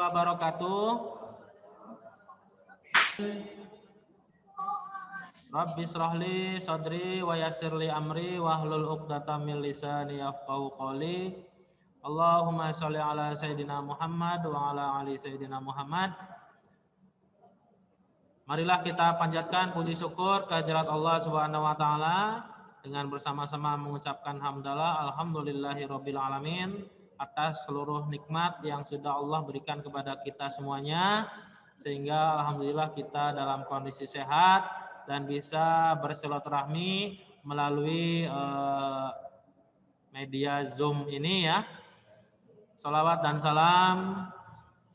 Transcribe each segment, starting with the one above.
wabarakatuh. Rabbi shrahli sadri wa yassirli amri wahlul 'uqdatam min lisani yafqahu qawli. Allahumma shalli ala sayyidina Muhammad wa ala ali sayyidina Muhammad. Marilah kita panjatkan puji syukur kehadirat Allah Subhanahu wa taala dengan bersama-sama mengucapkan hamdalah alhamdulillahirabbil alamin atas seluruh nikmat yang sudah Allah berikan kepada kita semuanya, sehingga alhamdulillah kita dalam kondisi sehat dan bisa bersilaturahmi melalui media Zoom ini ya. Salawat dan salam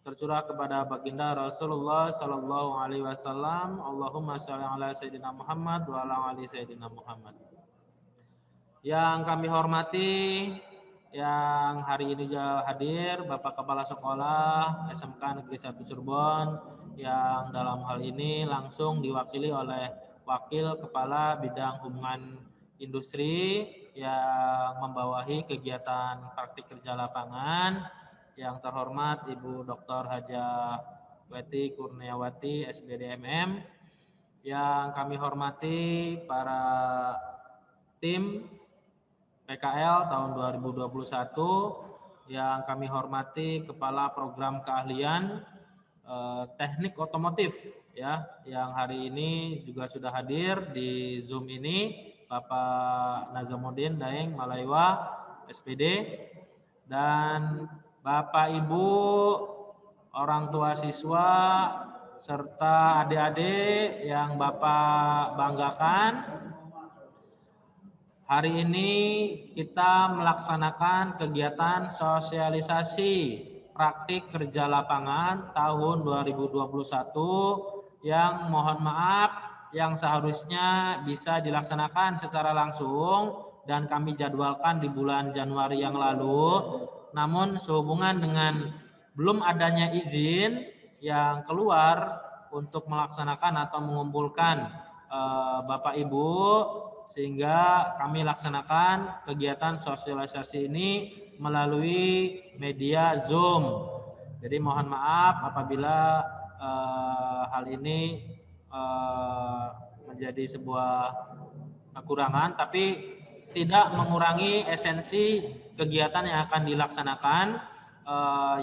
tercurah kepada baginda Rasulullah Sallallahu Alaihi Wasallam. Allahumma sholli ala Sayyidina Muhammad wa ala ali Sayyidina Muhammad. Yang kami hormati, yang hari ini hadir Bapak Kepala Sekolah SMK Negeri 1 Cirebon, yang dalam hal ini langsung diwakili oleh Wakil Kepala Bidang Hubungan Industri yang membawahi kegiatan praktik kerja lapangan, yang terhormat Ibu Dr. Hajah Weti Kurniawati SBDMM, yang kami hormati para tim PKL tahun 2021, yang kami hormati Kepala Program Keahlian Teknik Otomotif ya, yang hari ini juga sudah hadir di Zoom ini, Bapak Nazamuddin Daeng Malaiwa SPD, dan Bapak Ibu orang tua siswa serta adik-adik yang Bapak banggakan. Hari ini kita melaksanakan kegiatan sosialisasi praktik kerja lapangan tahun 2021 yang mohon maaf yang seharusnya bisa dilaksanakan secara langsung dan kami jadwalkan di bulan Januari yang lalu. Namun sehubungan dengan belum adanya izin yang keluar untuk melaksanakan atau mengumpulkan Bapak Ibu, sehingga kami laksanakan kegiatan sosialisasi ini melalui media Zoom. Jadi mohon maaf apabila hal ini menjadi sebuah kekurangan, tapi tidak mengurangi esensi kegiatan yang akan dilaksanakan,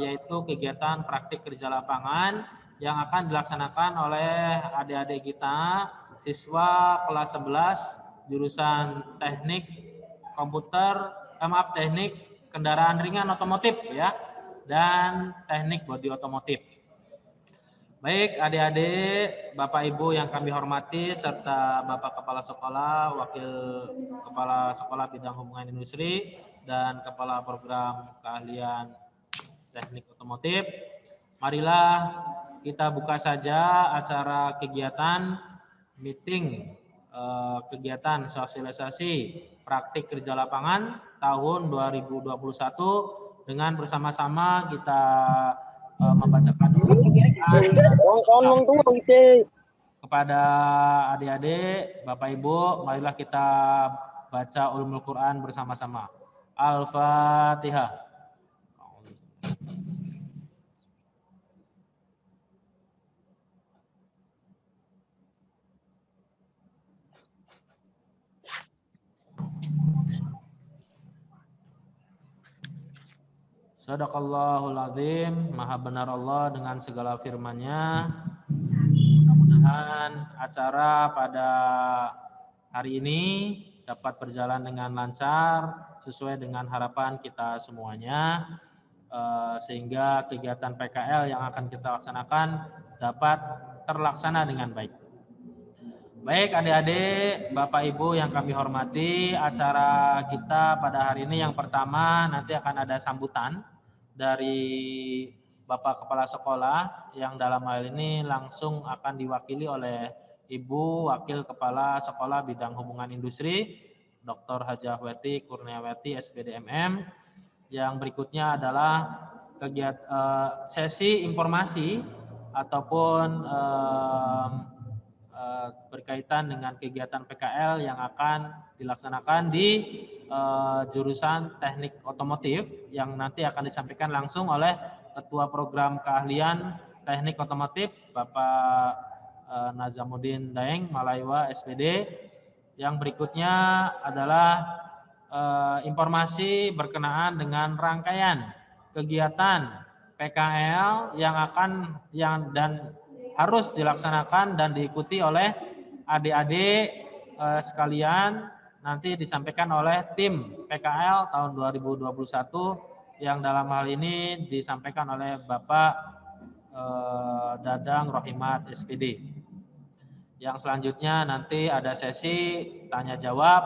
yaitu kegiatan praktik kerja lapangan yang akan dilaksanakan oleh adik-adik kita, siswa kelas 11 jurusan teknik komputer, teknik kendaraan ringan otomotif ya, dan teknik bodi otomotif. Baik adik-adik, Bapak Ibu yang kami hormati, serta Bapak Kepala Sekolah, Wakil Kepala Sekolah Bidang Hubungan Industri, dan Kepala Program Keahlian Teknik Otomotif, marilah kita buka saja acara kegiatan meeting kegiatan sosialisasi praktik kerja lapangan tahun 2021 dengan bersama-sama kita membacakan kepada adik-adik, Bapak Ibu, marilah kita baca ulumul Quran bersama-sama. Al-Fatihah. Sadaqallahul azim, maha benar Allah dengan segala firman-Nya. Mudah-mudahan acara pada hari ini dapat berjalan dengan lancar sesuai dengan harapan kita semuanya, sehingga kegiatan PKL yang akan kita laksanakan dapat terlaksana dengan baik. Baik adik-adik, Bapak Ibu yang kami hormati, acara kita pada hari ini yang pertama nanti akan ada sambutan dari Bapak Kepala Sekolah yang dalam hal ini langsung akan diwakili oleh Ibu Wakil Kepala Sekolah Bidang Hubungan Industri, Dr. Hajah Weti Kurniawati SBDMM. Yang berikutnya adalah kegiatan sesi informasi ataupun berkaitan dengan kegiatan PKL yang akan dilaksanakan di jurusan teknik otomotif yang nanti akan disampaikan langsung oleh Ketua Program Keahlian Teknik Otomotif, Bapak Nazamuddin Daeng, Malaiwa, SPD. Yang berikutnya adalah informasi berkenaan dengan rangkaian kegiatan PKL yang harus dilaksanakan dan diikuti oleh adik-adik sekalian, nanti disampaikan oleh tim PKL tahun 2021 yang dalam hal ini disampaikan oleh Bapak Dadang Rohimat SPD. Yang selanjutnya nanti ada sesi tanya jawab,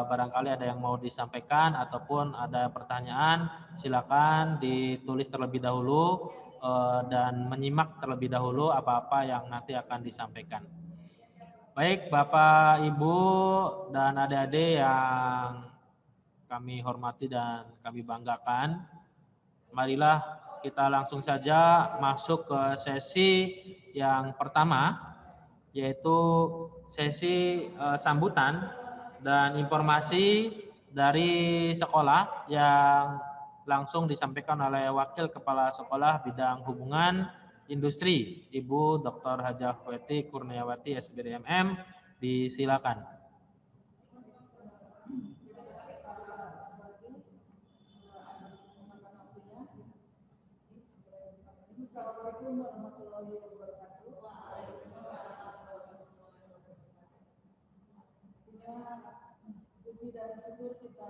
barangkali ada yang mau disampaikan ataupun ada pertanyaan, silakan ditulis terlebih dahulu dan menyimak terlebih dahulu apa-apa yang nanti akan disampaikan. Baik Bapak, Ibu, dan adik-adik yang kami hormati dan kami banggakan, marilah kita langsung saja masuk ke sesi yang pertama, yaitu sesi sambutan dan informasi dari sekolah yang langsung disampaikan oleh Wakil Kepala Sekolah Bidang Hubungan Industri, Ibu Dr. Hajah Weti Kurniawati SBDMM, disilakan. Assalamualaikum warahmatullahi wabarakatuh. Puji dan syukur kita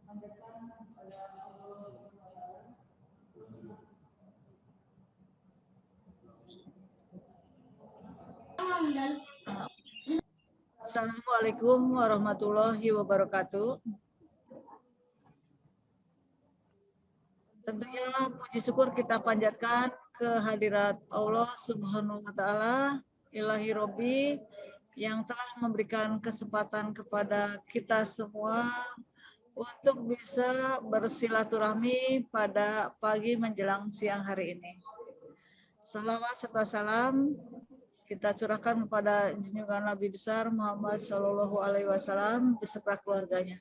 panjatkan kepada Allah SWT. Assalamualaikum warahmatullahi wabarakatuh. Tentunya puji syukur kita panjatkan kehadirat Allah Subhanahu wa taala, Ilahi Robbi, yang telah memberikan kesempatan kepada kita semua untuk bisa bersilaturahmi pada pagi menjelang siang hari ini. Salawat serta salam kita curahkan kepada junjungan Nabi besar Muhammad SAW beserta keluarganya.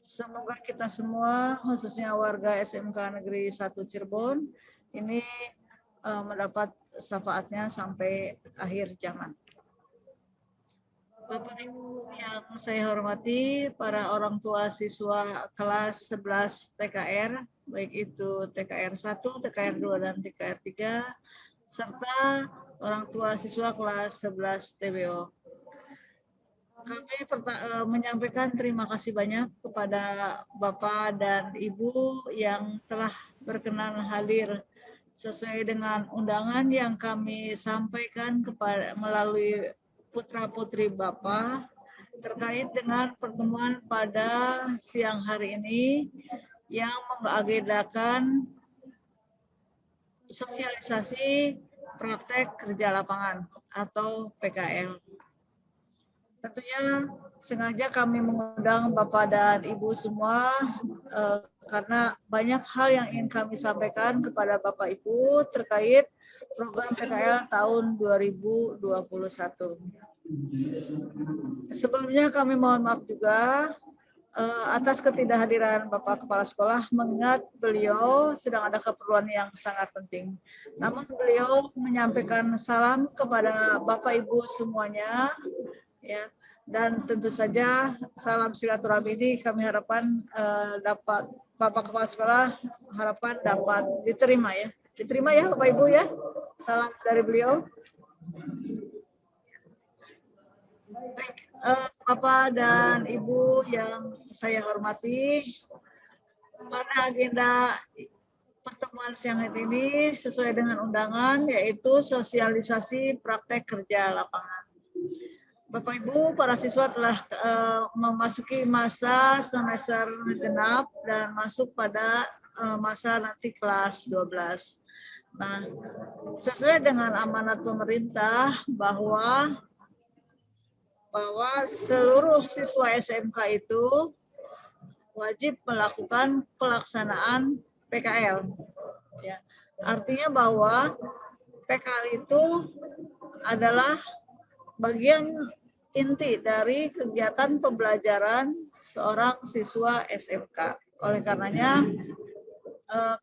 Semoga kita semua, khususnya warga SMK Negeri 1 Cirebon, ini mendapat syafaatnya sampai akhir zaman. Bapak Ibu yang saya hormati, para orang tua siswa kelas 11 TKR, baik itu TKR 1, TKR 2, dan TKR 3, serta orang tua siswa kelas 11 TBO. Kami menyampaikan terima kasih banyak kepada Bapak dan Ibu yang telah berkenan hadir sesuai dengan undangan yang kami sampaikan melalui putra-putri Bapak terkait dengan pertemuan pada siang hari ini yang mengagendakan sosialisasi praktek kerja lapangan atau PKL. Tentunya sengaja kami mengundang Bapak dan Ibu semua karena banyak hal yang ingin kami sampaikan kepada Bapak Ibu terkait program PKL tahun 2021. Sebelumnya kami mohon maaf juga atas ketidakhadiran Bapak Kepala Sekolah, mengingat beliau sedang ada keperluan yang sangat penting. Namun beliau menyampaikan salam kepada Bapak Ibu semuanya, ya, dan tentu saja salam silaturahmi ini kami harapkan dapat Bapak Kepala Sekolah harapkan dapat diterima ya Bapak Ibu ya, salam dari beliau. Baik, Bapak dan Ibu yang saya hormati, pada agenda pertemuan siang hari ini sesuai dengan undangan yaitu sosialisasi praktek kerja lapangan. Bapak Ibu, para siswa telah memasuki masa semester genap dan masuk pada masa nanti kelas 12. Nah, sesuai dengan amanat pemerintah bahwa seluruh siswa SMK itu wajib melakukan pelaksanaan PKL. Ya, artinya bahwa PKL itu adalah bagian inti dari kegiatan pembelajaran seorang siswa SMK. Oleh karenanya,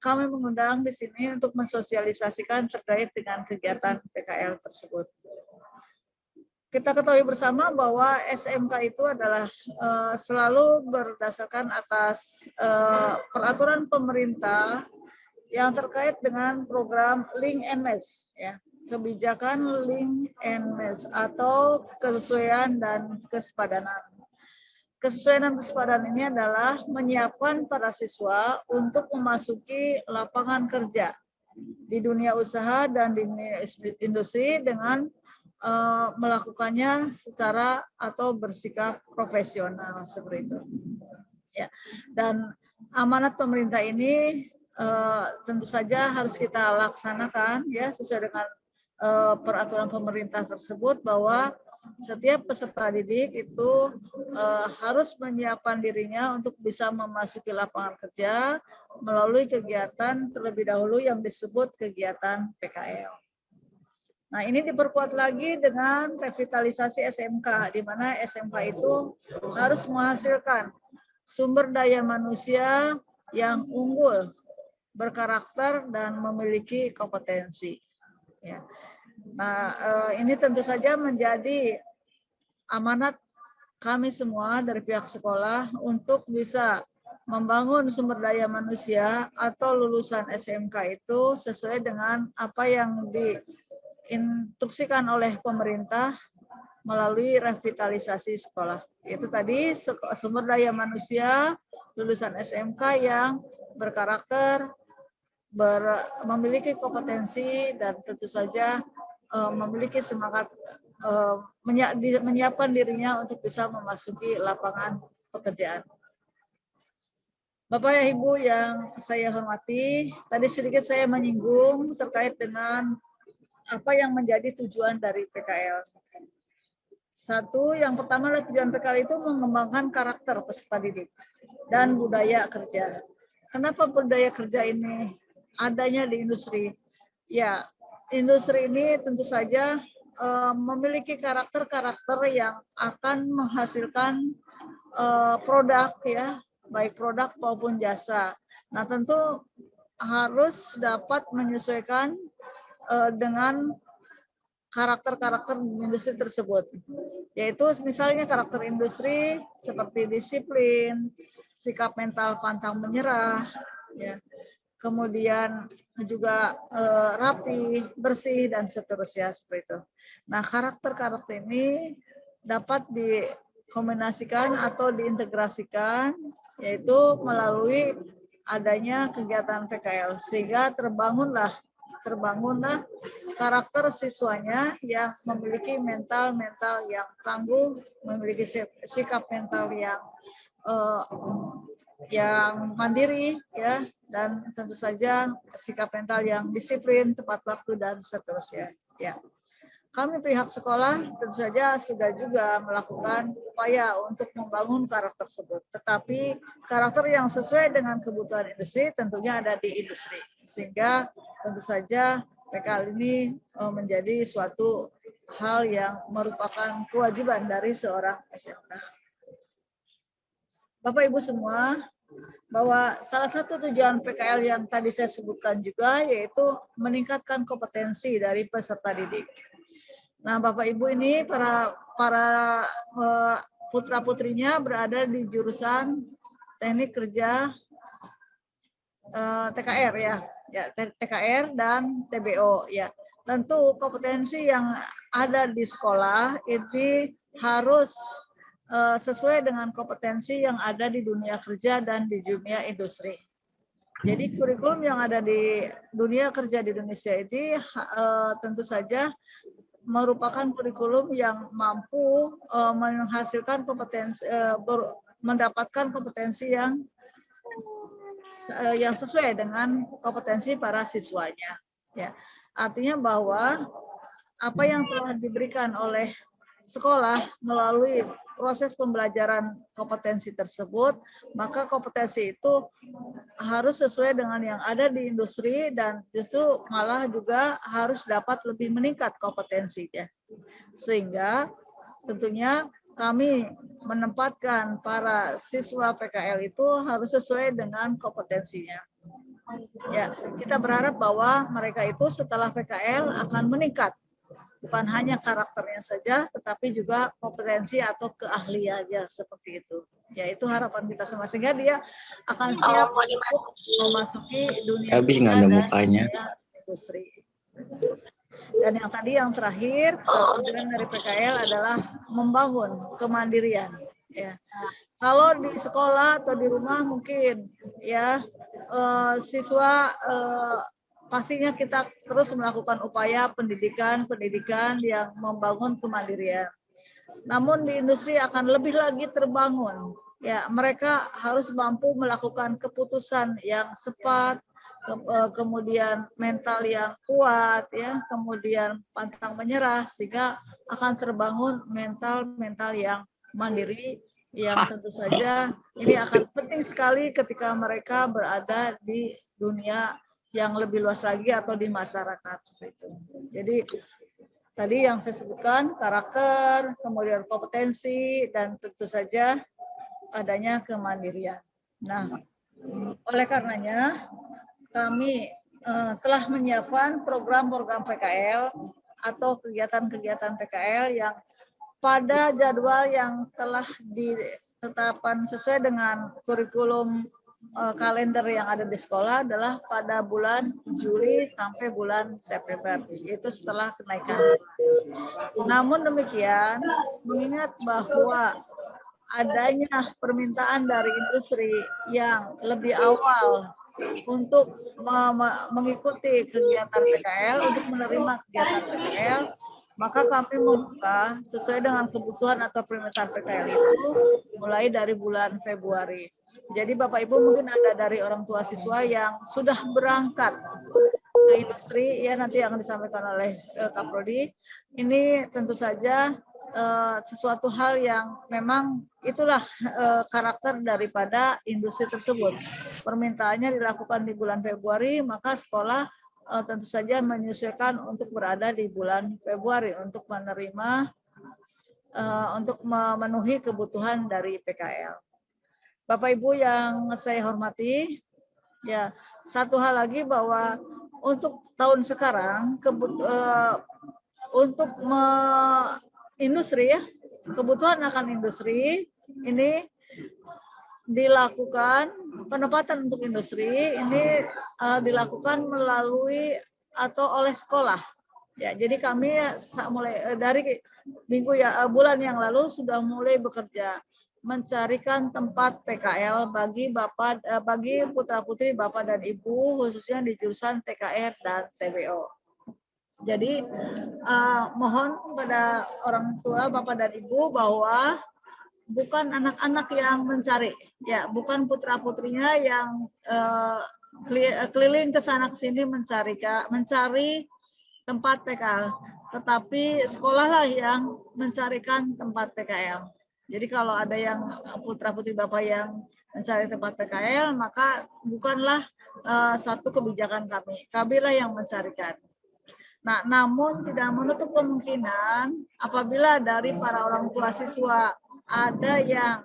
kami mengundang di sini untuk mensosialisasikan terkait dengan kegiatan PKL tersebut. Kita ketahui bersama bahwa SMK itu adalah selalu berdasarkan atas peraturan pemerintah yang terkait dengan program Link and Match, ya, kebijakan Link and Match atau kesesuaian dan kesepadanan. Kesesuaian dan kesepadanan ini adalah menyiapkan para siswa untuk memasuki lapangan kerja di dunia usaha dan di dunia industri dengan melakukannya secara atau bersikap profesional seperti itu. Ya. Dan amanat pemerintah ini tentu saja harus kita laksanakan ya sesuai dengan peraturan pemerintah tersebut bahwa setiap peserta didik itu harus menyiapkan dirinya untuk bisa memasuki lapangan kerja melalui kegiatan terlebih dahulu yang disebut kegiatan PKL. Nah, ini diperkuat lagi dengan revitalisasi SMK, di mana SMK itu harus menghasilkan sumber daya manusia yang unggul, berkarakter, dan memiliki kompetensi. Ya. Nah, ini tentu saja menjadi amanat kami semua dari pihak sekolah untuk bisa membangun sumber daya manusia atau lulusan SMK itu sesuai dengan apa yang diinstruksikan oleh pemerintah melalui revitalisasi sekolah. Itu tadi sumber daya manusia lulusan SMK yang berkarakter, memiliki kompetensi, dan tentu saja memiliki semangat menyiapkan dirinya untuk bisa memasuki lapangan pekerjaan. Bapak ya Ibu yang saya hormati, tadi sedikit saya menyinggung terkait dengan apa yang menjadi tujuan dari PKL. Satu, yang pertama adalah tujuan PKL itu mengembangkan karakter peserta didik dan budaya kerja. Kenapa budaya kerja ini adanya di industri? Ya, industri ini tentu saja memiliki karakter-karakter yang akan menghasilkan produk ya, baik produk maupun jasa. Nah, tentu harus dapat menyesuaikan dengan karakter-karakter industri tersebut. Yaitu misalnya karakter industri seperti disiplin, sikap mental pantang menyerah, ya. Kemudian juga rapi, bersih, dan seterusnya seperti itu. Nah, karakter-karakter ini dapat dikombinasikan atau diintegrasikan, yaitu melalui adanya kegiatan PKL, sehingga terbangunlah karakter siswanya yang memiliki mental yang tangguh, memiliki sikap mental yang mandiri ya, dan tentu saja sikap mental yang disiplin, tepat waktu, dan seterusnya ya. Kami pihak sekolah tentu saja sudah juga melakukan upaya untuk membangun karakter tersebut, tetapi karakter yang sesuai dengan kebutuhan industri tentunya ada di industri, sehingga tentu saja PKL ini menjadi suatu hal yang merupakan kewajiban dari seorang SMK. Bapak Ibu semua, bahwa salah satu tujuan PKL yang tadi saya sebutkan juga yaitu meningkatkan kompetensi dari peserta didik. Nah, Bapak Ibu ini para putra-putrinya berada di jurusan teknik kerja TKR ya, TKR dan TBO ya. Tentu kompetensi yang ada di sekolah ini harus sesuai dengan kompetensi yang ada di dunia kerja dan di dunia industri. Jadi kurikulum yang ada di dunia kerja di Indonesia ini tentu saja merupakan kurikulum yang mampu menghasilkan kompetensi, mendapatkan kompetensi yang sesuai dengan kompetensi para siswanya. Ya, artinya bahwa apa yang telah diberikan oleh sekolah melalui proses pembelajaran kompetensi tersebut, maka kompetensi itu harus sesuai dengan yang ada di industri dan justru malah juga harus dapat lebih meningkat kompetensinya. Sehingga tentunya kami menempatkan para siswa PKL itu harus sesuai dengan kompetensinya. Ya, kita berharap bahwa mereka itu setelah PKL akan meningkat. Bukan hanya karakternya saja, tetapi juga kompetensi atau keahliannya seperti itu. Ya, itu harapan kita semua. Sehingga dia akan siap untuk memasuki dunia Habis nggak kerja ada dan mukanya. dunia industri. Dan yang tadi yang terakhir, tujuan dari PKL adalah membangun kemandirian. Ya. Kalau di sekolah atau di rumah mungkin ya siswa pastinya kita terus melakukan upaya pendidikan yang membangun kemandirian. Namun di industri akan lebih lagi terbangun. Ya, mereka harus mampu melakukan keputusan yang cepat, kemudian mental yang kuat, ya, kemudian pantang menyerah, sehingga akan terbangun mental yang mandiri, yang tentu saja ini akan penting sekali ketika mereka berada di dunia yang lebih luas lagi atau di masyarakat seperti itu. Jadi tadi yang saya sebutkan karakter, kemudian kompetensi, dan tentu saja adanya kemandirian. Nah, oleh karenanya kami telah menyiapkan program-program PKL atau kegiatan-kegiatan PKL yang pada jadwal yang telah ditetapkan sesuai dengan kurikulum kalender yang ada di sekolah adalah pada bulan Juli sampai bulan September, itu setelah kenaikan. Namun demikian, mengingat bahwa adanya permintaan dari industri yang lebih awal untuk mengikuti kegiatan PKL, untuk menerima kegiatan PKL, maka kami membuka sesuai dengan kebutuhan atau permintaan PKL itu mulai dari bulan Februari. Jadi Bapak Ibu mungkin ada dari orang tua siswa yang sudah berangkat ke industri, ya nanti yang disampaikan oleh Kaprodi. Ini tentu saja sesuatu hal yang memang itulah karakter daripada industri tersebut. Permintaannya dilakukan di bulan Februari, maka sekolah tentu saja menyesuaikan untuk berada di bulan Februari untuk menerima, untuk memenuhi kebutuhan dari PKL. Bapak Ibu yang saya hormati, ya satu hal lagi bahwa untuk tahun sekarang untuk industri, ya, kebutuhan akan industri ini dilakukan, penempatan untuk industri ini dilakukan melalui atau oleh sekolah. Ya, jadi kami mulai dari bulan yang lalu sudah mulai bekerja mencarikan tempat PKL bagi putra-putri Bapak dan Ibu, khususnya di jurusan TKR dan TBO. Jadi mohon kepada orang tua Bapak dan Ibu bahwa bukan anak-anak yang mencari, ya, bukan putra-putrinya yang keliling ke sana ke sini mencari tempat PKL, tetapi sekolahlah yang mencarikan tempat PKL. Jadi kalau ada yang putra-putri Bapak yang mencari tempat PKL, maka bukanlah satu kebijakan kami. Kamilah yang mencarikan. Nah, namun tidak menutup kemungkinan apabila dari para orang tua siswa ada yang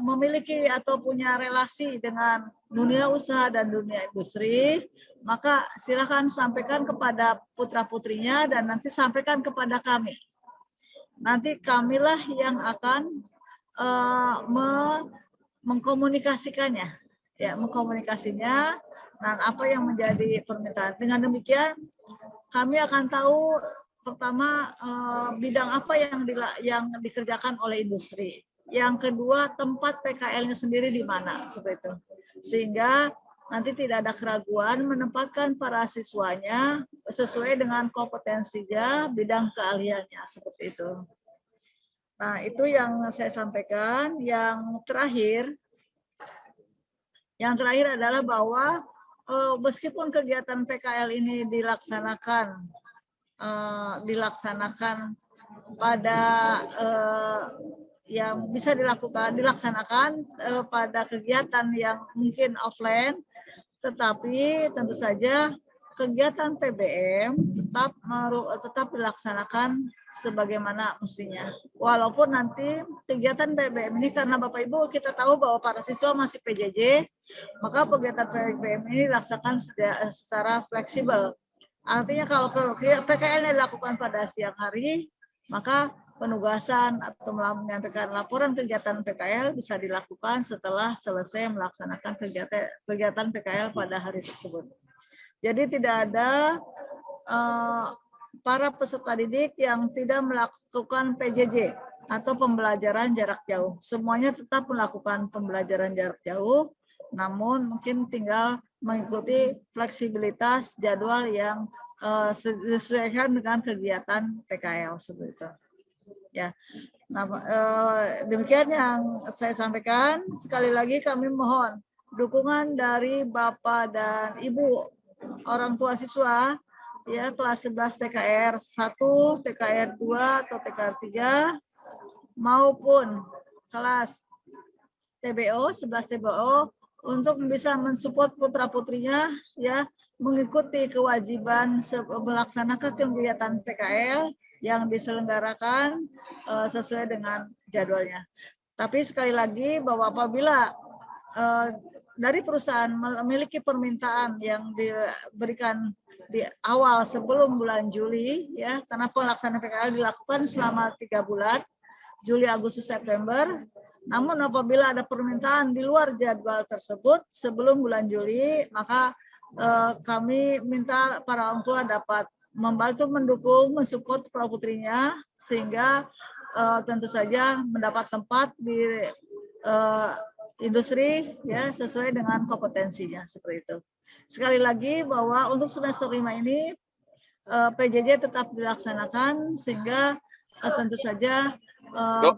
memiliki atau punya relasi dengan dunia usaha dan dunia industri, maka silakan sampaikan kepada putra-putrinya dan nanti sampaikan kepada kami. Nanti kamilah yang akan mengkomunikasikannya, ya, mengkomunikasinya dan apa yang menjadi permintaan. Dengan demikian kami akan tahu pertama bidang apa yang dikerjakan oleh industri. Yang kedua, tempat PKL-nya sendiri di mana, seperti itu. Sehingga nanti tidak ada keraguan menempatkan para siswanya sesuai dengan kompetensinya, bidang keahliannya, seperti itu. Nah, itu yang saya sampaikan. Yang terakhir adalah bahwa meskipun kegiatan PKL ini dilaksanakan pada yang bisa dilaksanakan pada kegiatan yang mungkin offline, tetapi tentu saja kegiatan PBM tetap dilaksanakan sebagaimana mestinya. Walaupun nanti kegiatan PBM ini, karena Bapak Ibu kita tahu bahwa para siswa masih PJJ, maka kegiatan PBM ini dilaksanakan secara fleksibel. Artinya kalau PKL dilakukan pada siang hari, maka penugasan atau menyampaikan laporan kegiatan PKL bisa dilakukan setelah selesai melaksanakan kegiatan PKL pada hari tersebut. Jadi tidak ada para peserta didik yang tidak melakukan PJJ atau pembelajaran jarak jauh. Semuanya tetap melakukan pembelajaran jarak jauh, namun mungkin tinggal mengikuti fleksibilitas jadwal yang disesuaikan dengan kegiatan PKL seperti itu. Ya, nah, demikian yang saya sampaikan. Sekali lagi kami mohon dukungan dari Bapak dan Ibu orang tua siswa, ya, kelas 11 TKR 1, TKR 2 atau TKR 3 maupun kelas TBO 11 TBO untuk bisa mensupport putra-putrinya, ya, mengikuti kewajiban melaksanakan kegiatan PKL yang diselenggarakan sesuai dengan jadwalnya. Tapi sekali lagi bahwa apabila dari perusahaan memiliki permintaan yang diberikan di awal sebelum bulan Juli, ya, karena pelaksanaan PKL dilakukan selama 3 bulan, Juli, Agustus, September. Namun apabila ada permintaan di luar jadwal tersebut sebelum bulan Juli, maka kami minta para orang tua dapat membantu, mendukung, mensupport para putrinya sehingga tentu saja mendapat tempat di industri, ya, sesuai dengan kompetensinya seperti itu. Sekali lagi bahwa untuk semester 5 ini PJJ tetap dilaksanakan sehingga tentu saja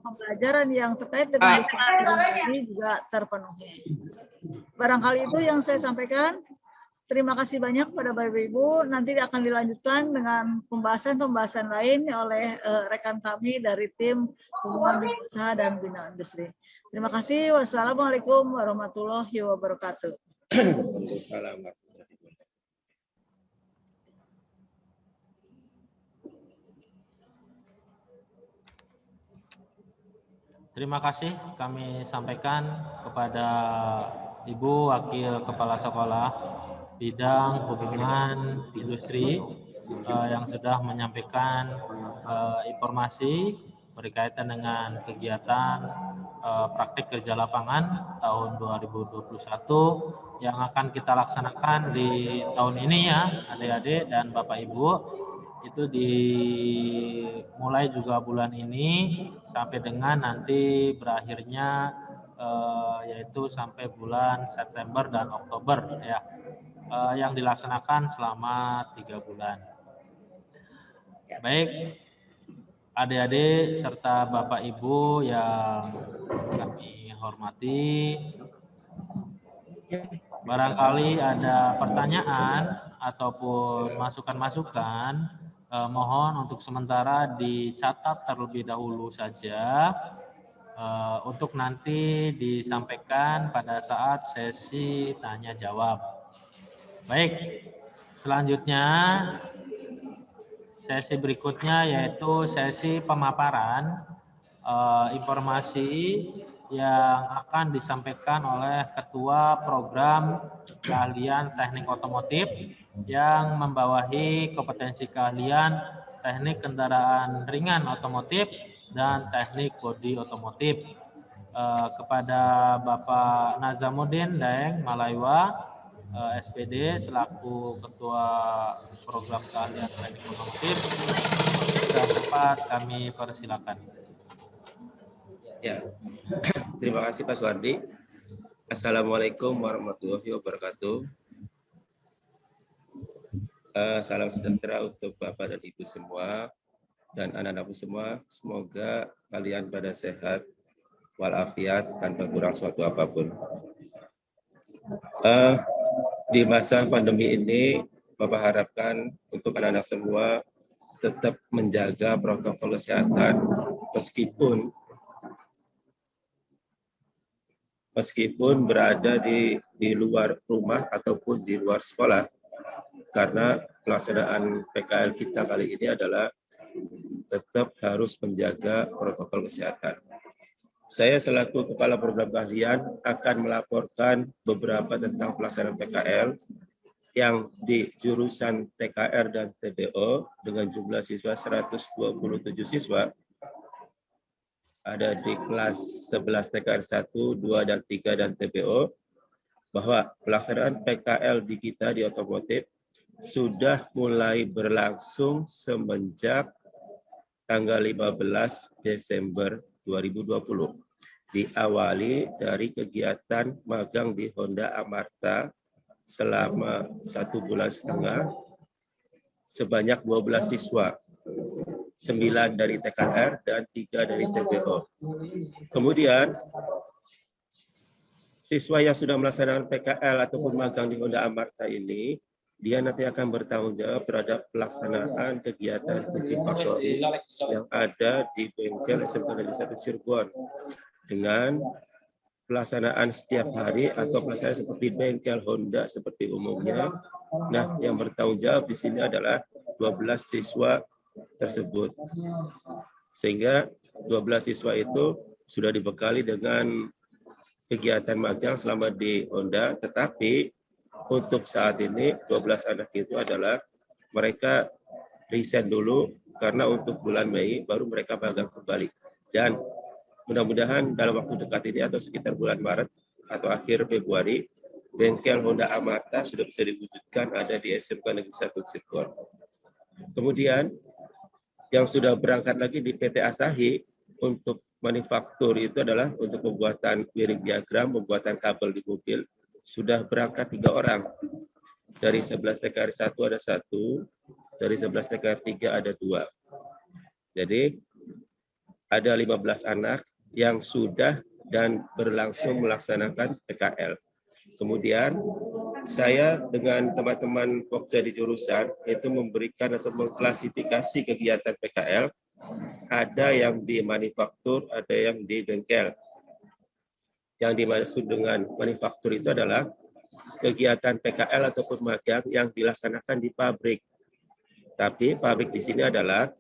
pembelajaran yang terkait dengan disiplin juga terpenuhi. Barangkali itu yang saya sampaikan. Terima kasih banyak kepada Bapak Ibu. Nanti akan dilanjutkan dengan pembahasan-pembahasan lain oleh rekan kami dari tim hubungan dunia usaha dan bina industri. Terima kasih. Wassalamualaikum warahmatullahi wabarakatuh. Terima kasih kami sampaikan kepada Ibu Wakil Kepala Sekolah Bidang Hubungan Industri yang sudah menyampaikan informasi berkaitan dengan kegiatan praktik kerja lapangan tahun 2021 yang akan kita laksanakan di tahun ini, ya adik-adik dan Bapak Ibu. Itu dimulai juga bulan ini sampai dengan nanti berakhirnya yaitu sampai bulan September dan Oktober, ya, yang dilaksanakan selama 3 bulan. Baik, adik-adik serta Bapak Ibu yang kami hormati, barangkali ada pertanyaan ataupun masukan-masukan, mohon untuk sementara dicatat terlebih dahulu saja untuk nanti disampaikan pada saat sesi tanya jawab. Baik, selanjutnya sesi berikutnya yaitu sesi pemaparan informasi yang akan disampaikan oleh Ketua Program Keahlian Teknik Otomotif yang membawahi kompetensi keahlian teknik kendaraan ringan otomotif dan teknik bodi otomotif. Kepada Bapak Nazamuddin Daeng Malaiwa, SPD selaku Ketua Program Keahlian Teknik Otomotif, sudah tepat kami persilakan. Ya, terima kasih Pak Suwardi. Assalamualaikum warahmatullahi wabarakatuh. Salam sejahtera untuk Bapak dan Ibu semua dan anak-anakku semua. Semoga kalian pada sehat walafiat tanpa kurang suatu apapun. Di masa pandemi ini, Bapak harapkan untuk anak-anak semua tetap menjaga protokol kesehatan meskipun berada di luar rumah ataupun di luar sekolah. karena pelaksanaan PKL kita kali ini adalah tetap harus menjaga protokol kesehatan. Saya selaku Kepala Program Keahlian akan melaporkan beberapa tentang pelaksanaan PKL yang di jurusan TKR dan TBO dengan jumlah siswa 127 siswa, ada di kelas 11 TKR 1, 2, dan 3 dan TBO, bahwa pelaksanaan PKL di kita di otomotif sudah mulai berlangsung semenjak tanggal 15 Desember 2020. Diawali dari kegiatan magang di Honda Amarta selama 1,5 bulan sebanyak 12 siswa, 9 dari TKR dan 3 dari TBO. Kemudian siswa yang sudah melaksanakan PKL ataupun magang di Honda Amarta ini, dia nanti akan bertanggung jawab terhadap pelaksanaan kegiatan uji faktori yang ada di bengkel SMK Negeri 1 Cirebon dengan pelaksanaan setiap hari atau pelaksanaan seperti bengkel Honda seperti umumnya. Nah, yang bertanggung jawab di sini adalah 12 siswa tersebut. Sehingga 12 siswa itu sudah dibekali dengan kegiatan magang selama di Honda, tetapi untuk saat ini 12 anak itu adalah mereka resign dulu karena untuk bulan Mei baru mereka magang kembali. Dan mudah-mudahan dalam waktu dekat ini atau sekitar bulan Maret atau akhir Februari, bengkel Honda Amarta sudah bisa diwujudkan ada di SMK Negeri 1 Cirebon. Kemudian yang sudah berangkat lagi di PT Asahi untuk manufaktur itu adalah untuk pembuatan wiring diagram, pembuatan kabel di mobil, sudah berangkat 3 orang. Dari 11 TKR 1 ada 1, dari 11 TKR 3 ada 2. Jadi ada 15 anak yang sudah dan berlangsung melaksanakan PKL. Kemudian saya dengan teman-teman Pokja di jurusan itu memberikan atau mengklasifikasi kegiatan PKL. Ada yang di manufaktur, ada yang di bengkel. Yang dimaksud dengan manufaktur itu adalah kegiatan PKL ataupun magang yang dilaksanakan di pabrik. Tapi pabrik di sini adalah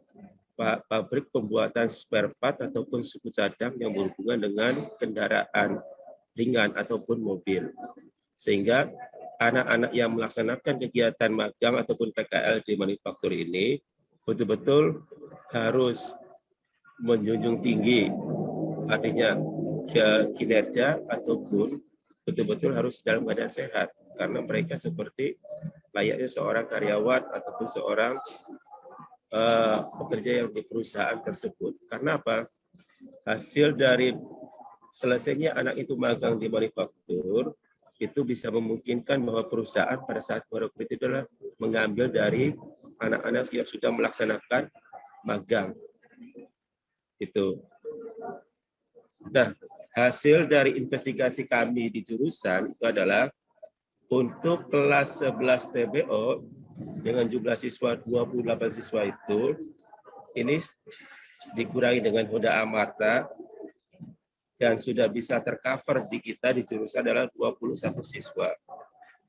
pabrik pembuatan spare part ataupun suku cadang yang berhubungan dengan kendaraan ringan ataupun mobil. Sehingga anak-anak yang melaksanakan kegiatan magang ataupun PKL di manufaktur ini betul-betul harus menjunjung tinggi, artinya kinerja ataupun betul-betul harus dalam keadaan sehat, karena mereka seperti layaknya seorang karyawan ataupun seorang pekerja yang di perusahaan tersebut. Karena apa? Hasil dari selesainya anak itu magang di manufaktur itu bisa memungkinkan bahwa perusahaan pada saat merekrut itu adalah mengambil dari anak-anak yang sudah melaksanakan magang. Itu. Nah, hasil dari investigasi kami di jurusan itu adalah untuk kelas 11 TBO dengan jumlah siswa 28 siswa itu, ini dikurangi dengan Honda Amarta dan sudah bisa tercover di kita di jurusan adalah 21 siswa.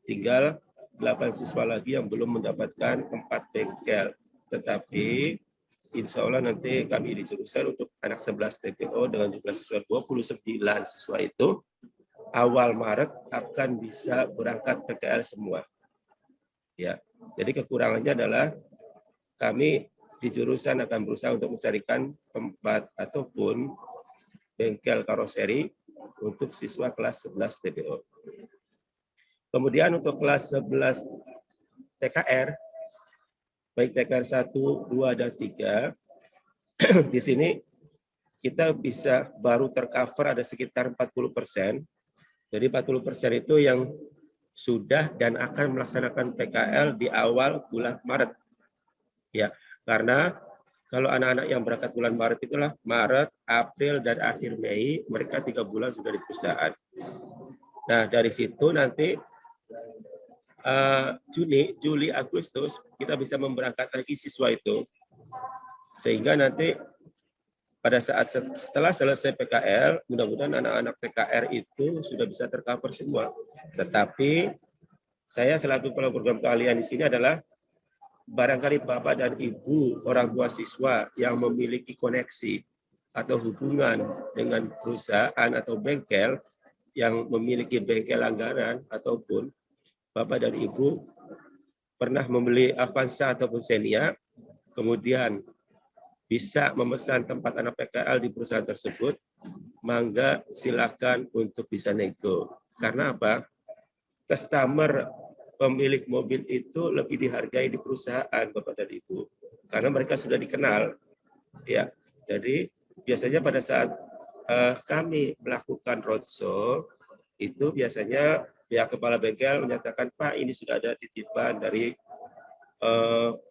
Tinggal 8 siswa lagi yang belum mendapatkan tempat bengkel. Tetapi insya Allah nanti kami di jurusan untuk anak 11 TPO dengan jumlah siswa 29 siswa itu awal Maret akan bisa berangkat PKL semua. Ya, jadi kekurangannya adalah kami di jurusan akan berusaha untuk mencarikan tempat ataupun bengkel karoseri untuk siswa kelas 11 TPO. Kemudian untuk kelas 11 TKR, baik TKR 1, 2, dan 3, di sini kita bisa baru tercover ada sekitar 40%. Jadi 40% itu yang sudah dan akan melaksanakan PKL di awal bulan Maret. Ya, karena kalau anak-anak yang berangkat bulan Maret itulah Maret, April, dan akhir Mei, mereka 3 bulan sudah di perusahaan. Nah, dari situ nanti Juni, Juli, Agustus kita bisa memberangkat lagi siswa itu. Sehingga nanti pada saat setelah selesai PKL, mudah-mudahan anak-anak PKR itu sudah bisa tercover semua. Tetapi saya selaku kepala program keahlian di sini adalah barangkali Bapak dan Ibu orang tua siswa yang memiliki koneksi atau hubungan dengan perusahaan atau bengkel yang memiliki bengkel langganan ataupun Bapak dan Ibu pernah membeli Avanza ataupun Xenia, kemudian bisa memesan tempat anak PKL di perusahaan tersebut, mangga silakan untuk bisa nego. Karena apa? Customer pemilik mobil itu lebih dihargai di perusahaan, Bapak dan Ibu, karena mereka sudah dikenal. Ya, jadi biasanya pada saat kami melakukan roadshow itu biasanya pihak kepala bengkel menyatakan, Pak, ini sudah ada titipan dari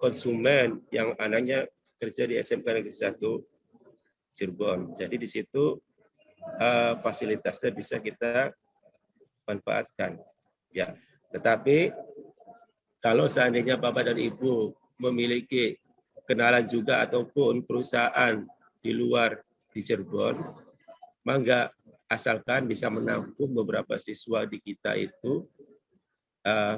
konsumen yang anaknya kerja di SMK Negeri 1 Cirebon. Jadi di situ fasilitasnya bisa kita manfaatkan. Ya, tetapi kalau seandainya Bapak dan Ibu memiliki kenalan juga ataupun perusahaan di luar di Cirebon, mangga asalkan bisa menampung beberapa siswa di kita itu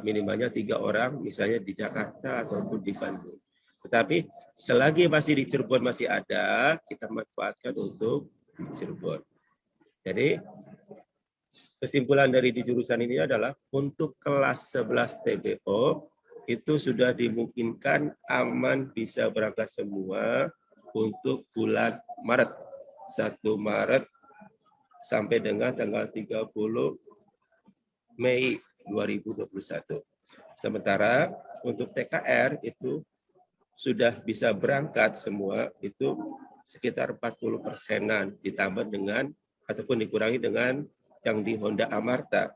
minimalnya 3 orang, misalnya di Jakarta ataupun di Bandung. Tetapi selagi masih di Cirebon masih ada, kita manfaatkan untuk di Cirebon. Jadi kesimpulan dari di jurusan ini adalah untuk kelas 11 TBO itu sudah dimungkinkan aman bisa berangkat semua untuk bulan Maret. 1 Maret sampai dengan tanggal 30 Mei 2021. Sementara untuk TKR itu sudah bisa berangkat semua itu sekitar 40%-an ditambah dengan ataupun dikurangi dengan yang di Honda Amarta.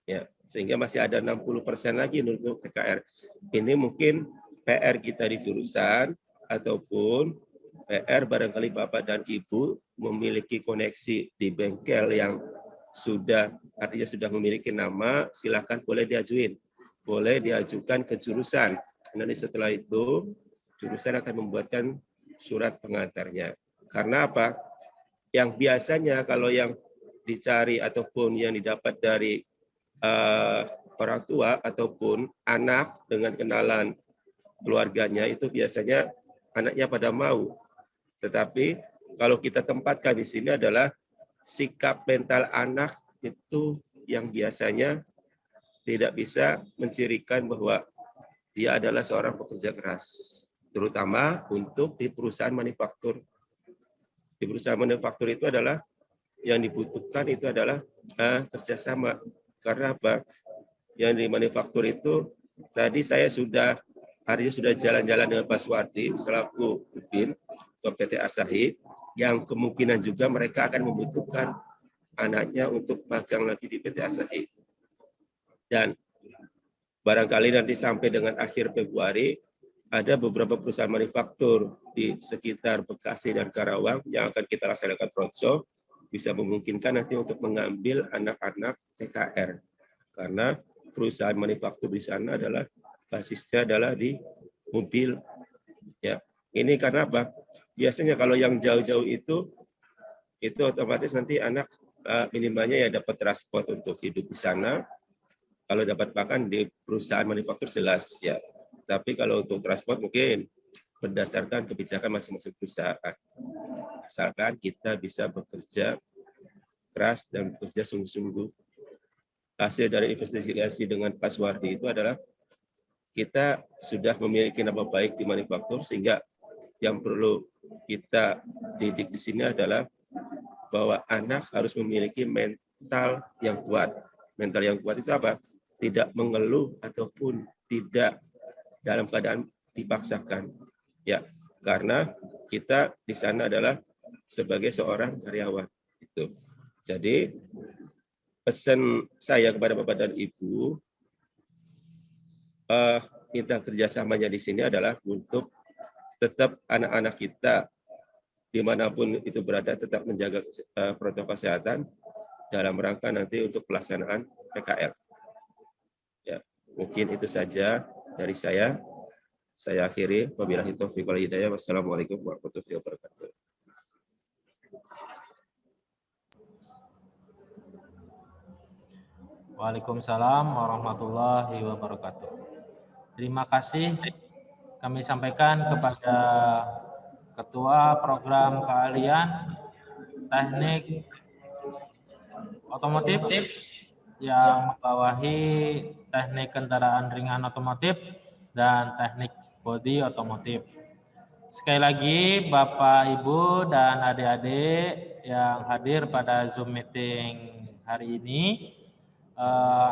Ya, sehingga masih ada 60% lagi untuk TKR. Ini mungkin PR kita di jurusan ataupun PR barangkali Bapak dan Ibu memiliki koneksi di bengkel yang sudah artinya sudah memiliki nama, silakan boleh diajuin. Boleh diajukan ke jurusan. Nanti setelah itu jurusan akan membuatkan surat pengantarnya. Karena apa? Yang biasanya kalau yang dicari ataupun yang didapat dari orang tua ataupun anak dengan kenalan keluarganya itu biasanya anaknya pada mau. Tetapi kalau kita tempatkan di sini adalah sikap mental anak itu yang biasanya tidak bisa mencirikan bahwa dia adalah seorang pekerja keras, terutama untuk di perusahaan manufaktur. Di perusahaan manufaktur itu adalah yang dibutuhkan itu adalah kerjasama. Karena apa? Yang di manufaktur itu tadi saya sudah jalan-jalan dengan Pak Suwardi selaku Udin ke PT Asahi, yang kemungkinan juga mereka akan membutuhkan anaknya untuk magang lagi di PT Asahi. Dan barangkali nanti sampai dengan akhir Februari ada beberapa perusahaan manufaktur di sekitar Bekasi dan Karawang yang akan kita laksanakan roadshow, bisa memungkinkan nanti untuk mengambil anak-anak TKR. Karena perusahaan manufaktur di sana adalah basisnya adalah di mobil. Ya, ini karena apa? Biasanya kalau yang jauh-jauh itu otomatis nanti anak minimalnya ya dapat transport untuk hidup di sana. Kalau dapat makan di perusahaan manufaktur jelas ya. Tapi kalau untuk transport mungkin berdasarkan kebijakan masing-masing perusahaan. Asalkan kita bisa bekerja keras dan bekerja sungguh-sungguh. Hasil dari investigasi dengan Pak Suwardi itu adalah kita sudah memiliki nama baik di manufaktur, sehingga yang perlu kita didik di sini adalah bahwa anak harus memiliki mental yang kuat. Mental yang kuat itu apa? Tidak mengeluh ataupun tidak dalam keadaan dipaksakan. Ya, karena kita di sana adalah sebagai seorang karyawan. Itu. Jadi pesan saya kepada Bapak dan Ibu, minta kerjasamanya di sini adalah untuk tetap anak-anak kita dimanapun itu berada tetap menjaga protokol kesehatan dalam rangka nanti untuk pelaksanaan PKL. Ya, mungkin itu saja dari saya. Saya akhiri. Wabillahi taufiq wal hidayah. Wassalamualaikum warahmatullahi wabarakatuh. Waalaikumsalam warahmatullahi wabarakatuh. Terima kasih kami sampaikan kepada Ketua Program Keahlian Teknik Otomotif yang membawahi Teknik Kendaraan Ringan Otomotif dan Teknik Bodi Otomotif. Sekali lagi Bapak, Ibu, dan adik-adik yang hadir pada Zoom meeting hari ini,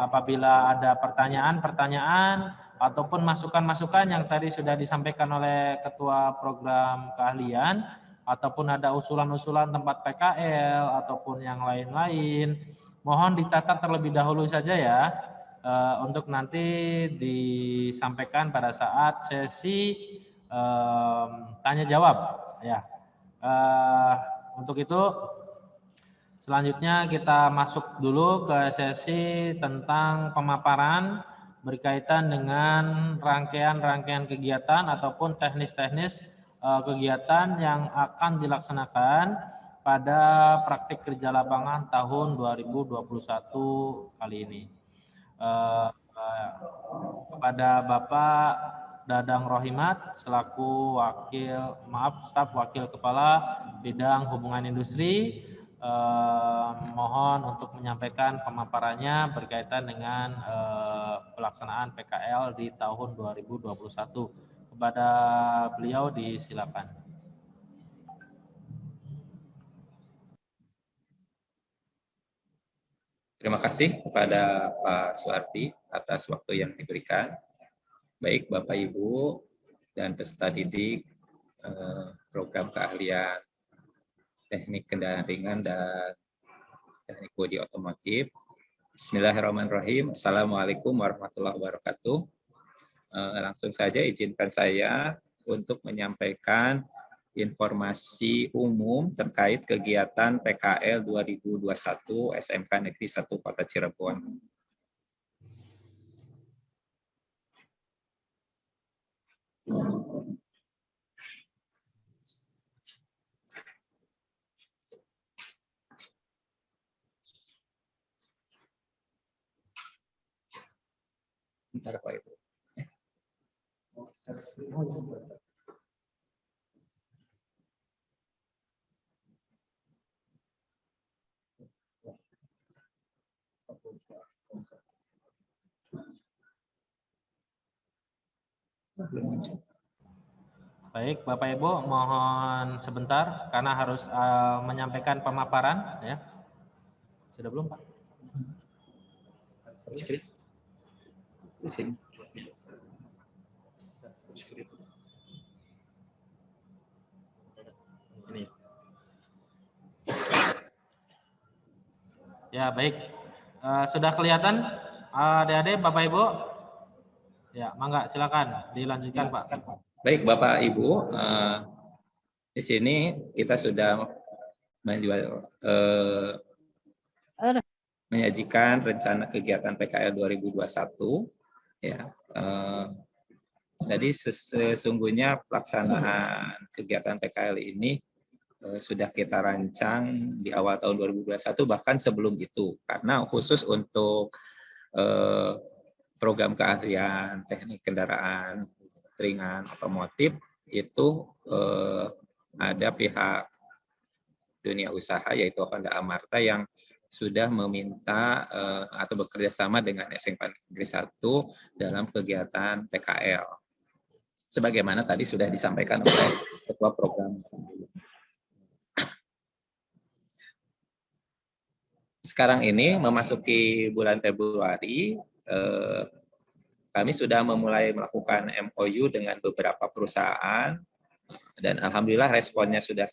apabila ada pertanyaan-pertanyaan ataupun masukan-masukan yang tadi sudah disampaikan oleh Ketua Program Keahlian, ataupun ada usulan-usulan tempat PKL ataupun yang lain-lain, mohon dicatat terlebih dahulu saja ya, untuk nanti disampaikan pada saat sesi tanya jawab ya. Untuk itu selanjutnya kita masuk dulu ke sesi tentang pemaparan berkaitan dengan rangkaian-rangkaian kegiatan ataupun teknis-teknis kegiatan yang akan dilaksanakan pada praktik kerja lapangan tahun 2021 kali ini. Kepada Bapak Dadang Rohimat selaku staf wakil kepala bidang hubungan industri, mohon untuk menyampaikan pemaparannya berkaitan dengan pelaksanaan PKL di tahun 2021. Kepada beliau disilakan. Terima kasih kepada Pak Suardi atas waktu yang diberikan. Baik Bapak Ibu dan peserta didik program keahlian teknik kendaraan ringan dan teknik bodi otomotif. Bismillahirrahmanirrahim. Assalamualaikum warahmatullahi wabarakatuh. Langsung saja izinkan saya untuk menyampaikan informasi umum terkait kegiatan PKL 2021 SMK Negeri 1 Kota Cirebon. Bentar Pak Ibu. Baik, Bapak Ibu, mohon sebentar karena harus menyampaikan pemaparan ya. Sudah belum, Pak? Di sini. Ini. Ya, baik. Sudah kelihatan adik-adik, Bapak Ibu? Ya, mangga silakan dilanjutkan, Pak. Baik Bapak Ibu, di sini kita sudah menyajikan rencana kegiatan PKL 2021. Ya, jadi sesungguhnya pelaksanaan kegiatan PKL ini sudah kita rancang di awal tahun 2021 bahkan sebelum itu, karena khusus untuk program keahlian teknik kendaraan ringan otomotif itu ada pihak dunia usaha yaitu Honda Amarta yang sudah meminta atau bekerja sama dengan SMK Negeri 1 dalam kegiatan PKL. Sebagaimana tadi sudah disampaikan oleh Ketua Program. Sekarang ini memasuki bulan Februari, kami sudah memulai melakukan MOU dengan beberapa perusahaan dan alhamdulillah responnya sudah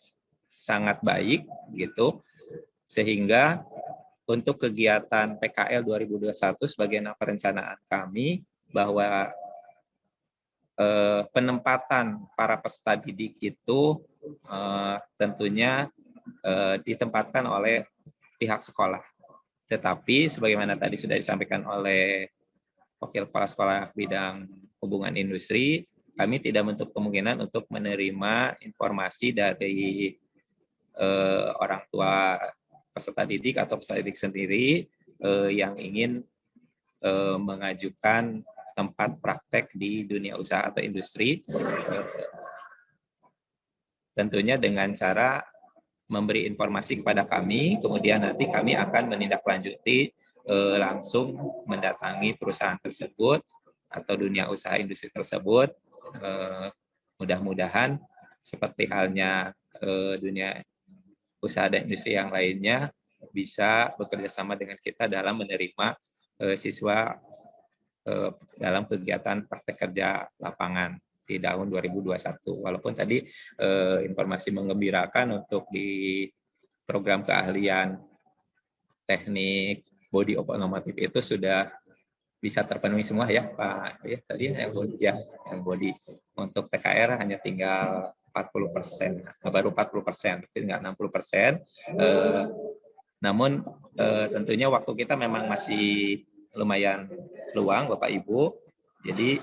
sangat baik gitu, sehingga untuk kegiatan PKL 2021 sebagai perencanaan kami bahwa penempatan para peserta didik itu tentunya ditempatkan oleh pihak sekolah. Tetapi sebagaimana tadi sudah disampaikan oleh Wakil Kepala Sekolah Bidang Hubungan Industri, kami tidak menutup kemungkinan untuk menerima informasi dari orang tua peserta didik atau peserta didik sendiri yang ingin mengajukan tempat praktek di dunia usaha atau industri, tentunya dengan cara memberi informasi kepada kami, kemudian nanti kami akan menindaklanjuti langsung mendatangi perusahaan tersebut atau dunia usaha industri tersebut. Mudah-mudahan seperti halnya dunia usaha dan industri yang lainnya bisa bekerja sama dengan kita dalam menerima siswa dalam kegiatan praktek kerja lapangan di tahun 2021. Walaupun tadi informasi menggembirakan untuk di program keahlian teknik body otomotif itu sudah bisa terpenuhi semua ya Pak. Ya, tadi yang body untuk TKR hanya tinggal 40%, baru 40%, berarti nggak 60%. Namun tentunya waktu kita memang masih lumayan luang Bapak Ibu. Jadi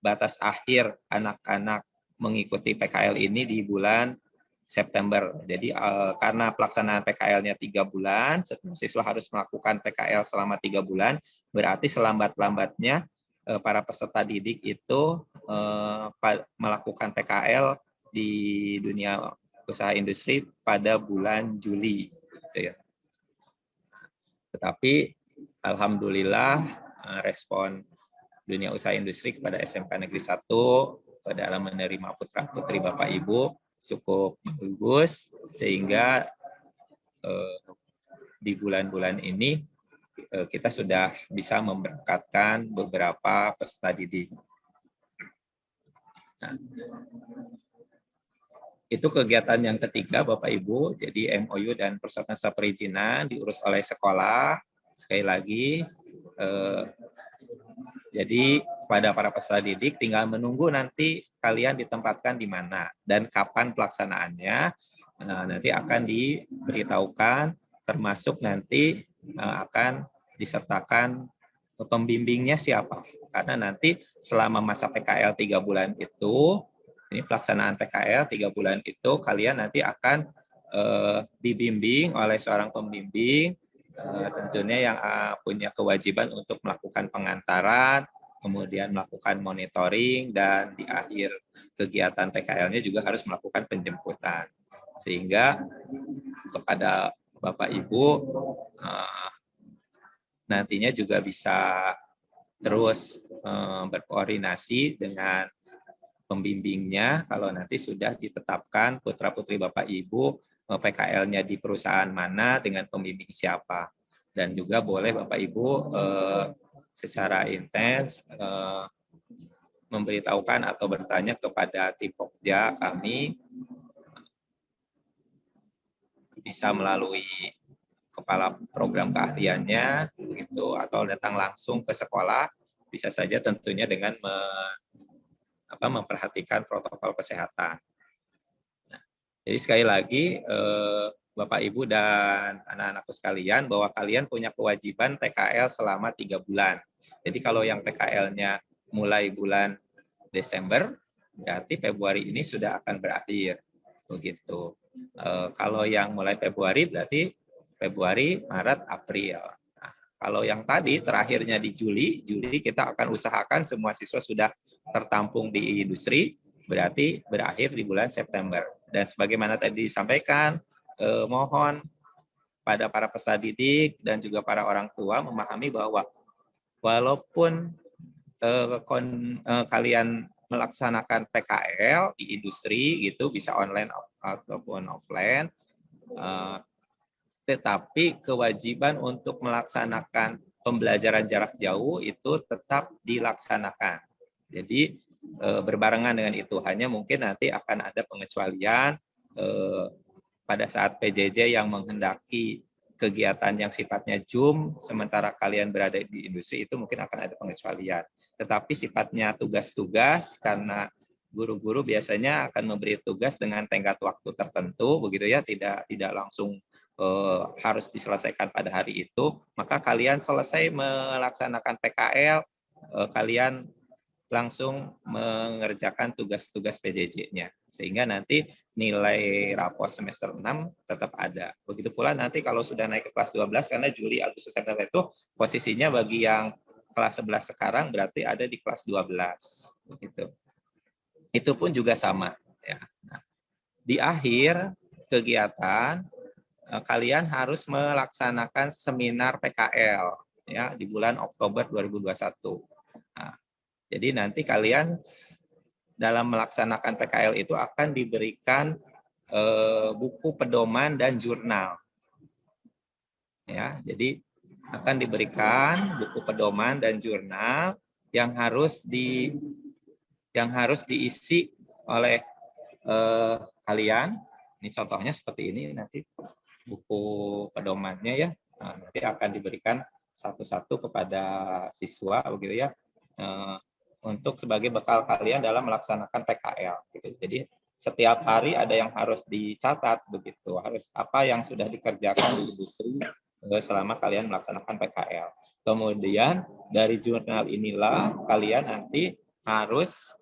batas akhir anak-anak mengikuti PKL ini di bulan September. Jadi karena pelaksanaan PKL-nya 3 bulan, siswa harus melakukan PKL selama 3 bulan, berarti selambat-lambatnya para peserta didik itu melakukan PKL di dunia usaha industri pada bulan Juli. Gitu ya. Tetapi alhamdulillah respon dunia usaha industri kepada SMK Negeri 1 dalam menerima putra-putri Bapak Ibu cukup bagus, sehingga di bulan-bulan ini kita sudah bisa memberangkatkan beberapa peserta didik. Nah, itu kegiatan yang ketiga Bapak Ibu, jadi MOU dan persyaratan perizinan diurus oleh sekolah. Sekali lagi, jadi pada para peserta didik tinggal menunggu nanti kalian ditempatkan di mana dan kapan pelaksanaannya. Nanti akan diberitahukan, termasuk nanti akan disertakan pembimbingnya siapa. Karena nanti selama masa PKL 3 bulan itu, ini pelaksanaan PKL 3 bulan itu, kalian nanti akan dibimbing oleh seorang pembimbing, tentunya yang punya kewajiban untuk melakukan pengantaran, kemudian melakukan monitoring, dan di akhir kegiatan PKL-nya juga harus melakukan penjemputan. Sehingga kepada Bapak Ibu nantinya juga bisa terus berkoordinasi dengan pembimbingnya kalau nanti sudah ditetapkan putra-putri Bapak Ibu PKL-nya di perusahaan mana dengan pembimbing siapa. Dan juga boleh Bapak Ibu secara intens memberitahukan atau bertanya kepada tim Pokja kami, bisa melalui kepala program keahliannya gitu, atau datang langsung ke sekolah, bisa saja tentunya dengan memperhatikan protokol kesehatan. Nah, jadi sekali lagi Bapak Ibu dan anak-anakku sekalian, bahwa kalian punya kewajiban PKL selama 3 bulan. Jadi kalau yang PKL-nya mulai bulan Desember, berarti Februari ini sudah akan berakhir. Begitu. Kalau yang mulai Februari berarti Februari, Maret, April. Nah, kalau yang tadi terakhirnya di Juli kita akan usahakan semua siswa sudah tertampung di industri, berarti berakhir di bulan September. Dan sebagaimana tadi disampaikan, mohon pada para peserta didik dan juga para orang tua memahami bahwa walaupun kalian melaksanakan PKL di industri gitu, bisa online ataupun offline, tetapi kewajiban untuk melaksanakan pembelajaran jarak jauh itu tetap dilaksanakan. Jadi berbarengan dengan itu, hanya mungkin nanti akan ada pengecualian pada saat PJJ yang menghendaki kegiatan yang sifatnya Zoom, sementara kalian berada di industri, itu mungkin akan ada pengecualian. Tetapi sifatnya tugas-tugas, karena guru-guru biasanya akan memberi tugas dengan tenggat waktu tertentu, begitu ya, tidak langsung harus diselesaikan pada hari itu, maka kalian selesai melaksanakan PKL, kalian langsung mengerjakan tugas-tugas PJJ-nya. sehingga nanti nilai rapor semester 6 tetap ada. Begitu pula nanti kalau sudah naik ke kelas 12, karena Juli, Agustus, September itu posisinya bagi yang kelas 11 sekarang berarti ada di kelas 12. Gitu. Itu pun juga sama. Ya. Nah, di akhir kegiatan, kalian harus melaksanakan seminar PKL ya di bulan Oktober 2021. Nah, jadi nanti kalian dalam melaksanakan PKL itu akan diberikan buku pedoman dan jurnal. Ya, jadi akan diberikan buku pedoman dan jurnal yang harus diisi oleh kalian. Ini contohnya seperti ini nanti buku pedomannya ya. Nah, nanti akan diberikan satu-satu kepada siswa begitu ya. Untuk sebagai bekal kalian dalam melaksanakan PKL. Gitu. Jadi setiap hari ada yang harus dicatat begitu, harus apa yang sudah dikerjakan di industri selama kalian melaksanakan PKL. Kemudian dari jurnal inilah kalian nanti harus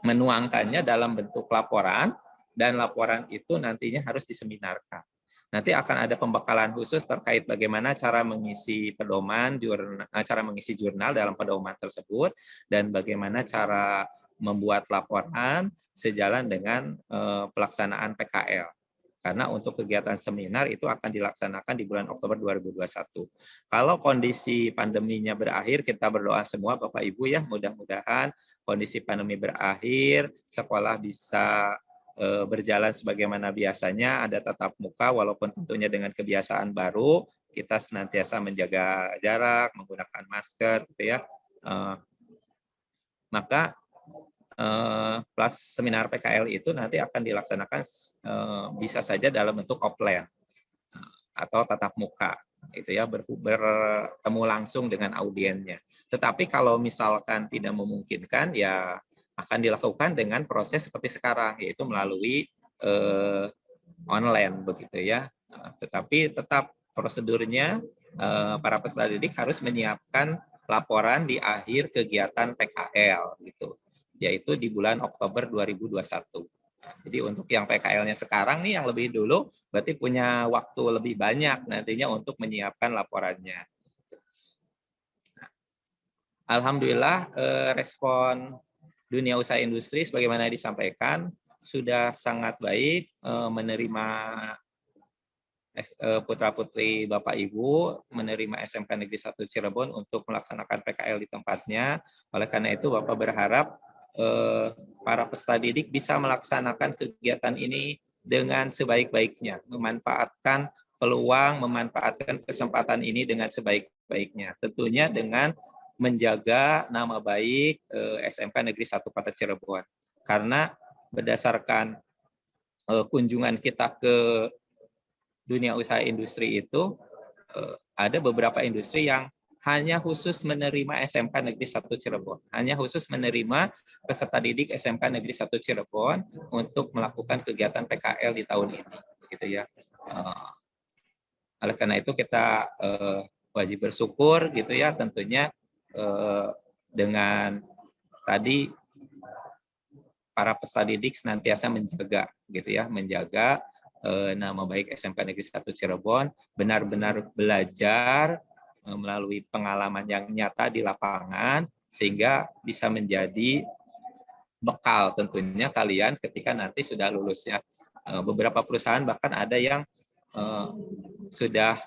menuangkannya dalam bentuk laporan dan laporan itu nantinya harus diseminarkan. Nanti akan ada pembekalan khusus terkait bagaimana cara mengisi pedoman, cara mengisi jurnal dalam pedoman tersebut, dan bagaimana cara membuat laporan sejalan dengan pelaksanaan PKL. Karena untuk kegiatan seminar itu akan dilaksanakan di bulan Oktober 2021. Kalau kondisi pandeminya berakhir, kita berdoa semua Bapak Ibu ya, mudah-mudahan kondisi pandemi berakhir, sekolah bisa berjalan sebagaimana biasanya, ada tatap muka walaupun tentunya dengan kebiasaan baru, kita senantiasa menjaga jarak, menggunakan masker gitu ya. Maka seminar PKL itu nanti akan dilaksanakan bisa saja dalam bentuk offline atau tatap muka gitu ya, bertemu langsung dengan audiennya. Tetapi kalau misalkan tidak memungkinkan ya akan dilakukan dengan proses seperti sekarang, yaitu melalui online begitu ya. Tetapi tetap prosedurnya para peserta didik harus menyiapkan laporan di akhir kegiatan PKL gitu, yaitu di bulan Oktober 2021. Jadi untuk yang PKL-nya sekarang nih yang lebih dulu berarti punya waktu lebih banyak nantinya untuk menyiapkan laporannya. Alhamdulillah respon dunia usaha industri sebagaimana disampaikan sudah sangat baik menerima putra-putri Bapak Ibu, menerima SMK Negeri 1 Cirebon untuk melaksanakan PKL di tempatnya. Oleh karena itu Bapak berharap para peserta didik bisa melaksanakan kegiatan ini dengan sebaik-baiknya, memanfaatkan peluang, memanfaatkan kesempatan ini dengan sebaik-baiknya. Tentunya dengan menjaga nama baik SMK Negeri 1 Kota Cirebon. Karena berdasarkan kunjungan kita ke dunia usaha industri itu, ada beberapa industri yang hanya khusus menerima SMK Negeri 1 Cirebon. Hanya khusus menerima peserta didik SMK Negeri 1 Cirebon untuk melakukan kegiatan PKL di tahun ini. Gitu ya. Oleh karena itu kita wajib bersyukur gitu ya, tentunya dengan tadi para peserta didik senantiasa menjaga gitu ya, menjaga nama baik SMK Negeri 1 Cirebon, benar-benar belajar melalui pengalaman yang nyata di lapangan sehingga bisa menjadi bekal tentunya kalian ketika nanti sudah lulus ya. Beberapa perusahaan bahkan ada yang sudah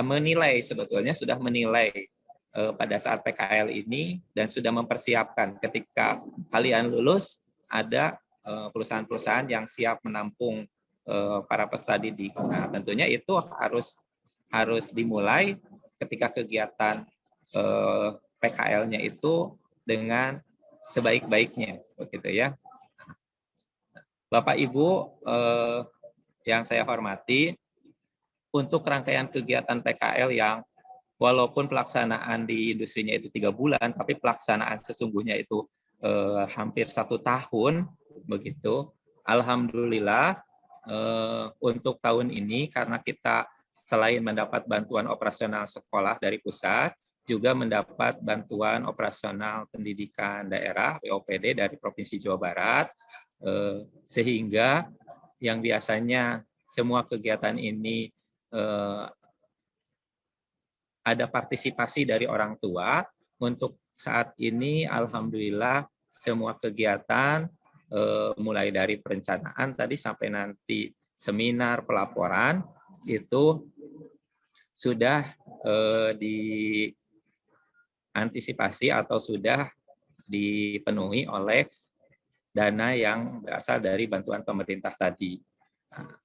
menilai sebetulnya sudah menilai pada saat PKL ini dan sudah mempersiapkan ketika kalian lulus ada perusahaan-perusahaan yang siap menampung para peserta didik. Nah, tentunya itu harus dimulai ketika kegiatan PKL-nya itu dengan sebaik-baiknya, begitu ya. Bapak Ibu yang saya hormati, untuk rangkaian kegiatan PKL yang walaupun pelaksanaan di industrinya itu 3 bulan, tapi pelaksanaan sesungguhnya itu hampir 1 tahun, begitu. Alhamdulillah untuk tahun ini karena kita selain mendapat bantuan operasional sekolah dari pusat, juga mendapat bantuan operasional pendidikan daerah (BOPD) dari Provinsi Jawa Barat, sehingga yang biasanya semua kegiatan ini ada partisipasi dari orang tua, untuk saat ini alhamdulillah semua kegiatan mulai dari perencanaan tadi sampai nanti seminar pelaporan itu sudah diantisipasi atau sudah dipenuhi oleh dana yang berasal dari bantuan pemerintah tadi. Nah,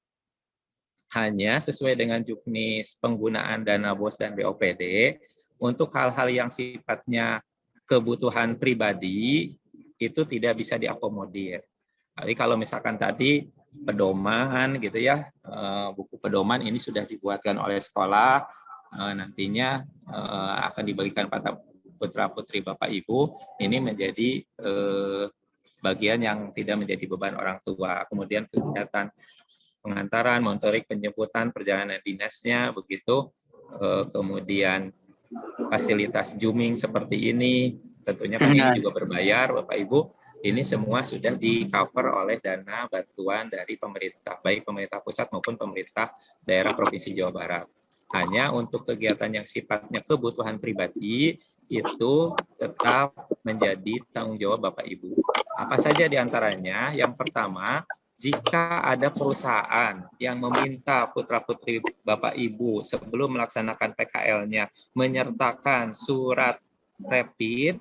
hanya sesuai dengan juknis penggunaan dana BOS dan BOPD, untuk hal-hal yang sifatnya kebutuhan pribadi itu tidak bisa diakomodir. Jadi kalau misalkan tadi pedoman gitu ya, buku pedoman ini sudah dibuatkan oleh sekolah, nantinya akan dibagikan pada putra-putri Bapak Ibu, ini menjadi bagian yang tidak menjadi beban orang tua. Kemudian kegiatan pengantaran, monitoring, penjemputan, perjalanan dinasnya, begitu. Kemudian fasilitas zooming seperti ini, tentunya kan ini juga berbayar, Bapak Ibu. Ini semua sudah di-cover oleh dana bantuan dari pemerintah, baik pemerintah pusat maupun pemerintah daerah Provinsi Jawa Barat. Hanya untuk kegiatan yang sifatnya kebutuhan pribadi, itu tetap menjadi tanggung jawab Bapak Ibu. Apa saja diantaranya? Yang pertama, jika ada perusahaan yang meminta putra-putri Bapak Ibu sebelum melaksanakan PKL-nya menyertakan surat rapid,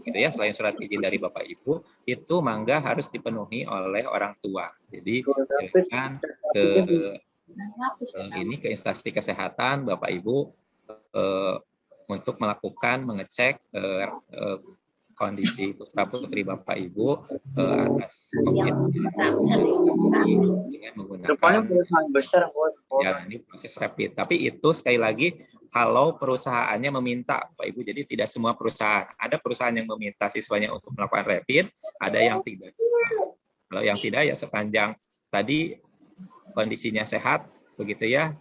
gitu ya, selain surat izin dari Bapak Ibu, itu mangga harus dipenuhi oleh orang tua. Jadi silakan ke instansi kesehatan Bapak Ibu untuk melakukan mengecek kondisi putra-putri Bapak Ibu atas COVID dengan menggunakan menjalani proses rapid. Tapi itu sekali lagi kalau perusahaannya meminta, Bapak Ibu. Jadi tidak semua perusahaan. Ada perusahaan yang meminta siswanya untuk melakukan rapid, ada yang tidak. Kalau yang tidak ya sepanjang tadi kondisinya sehat, begitu ya,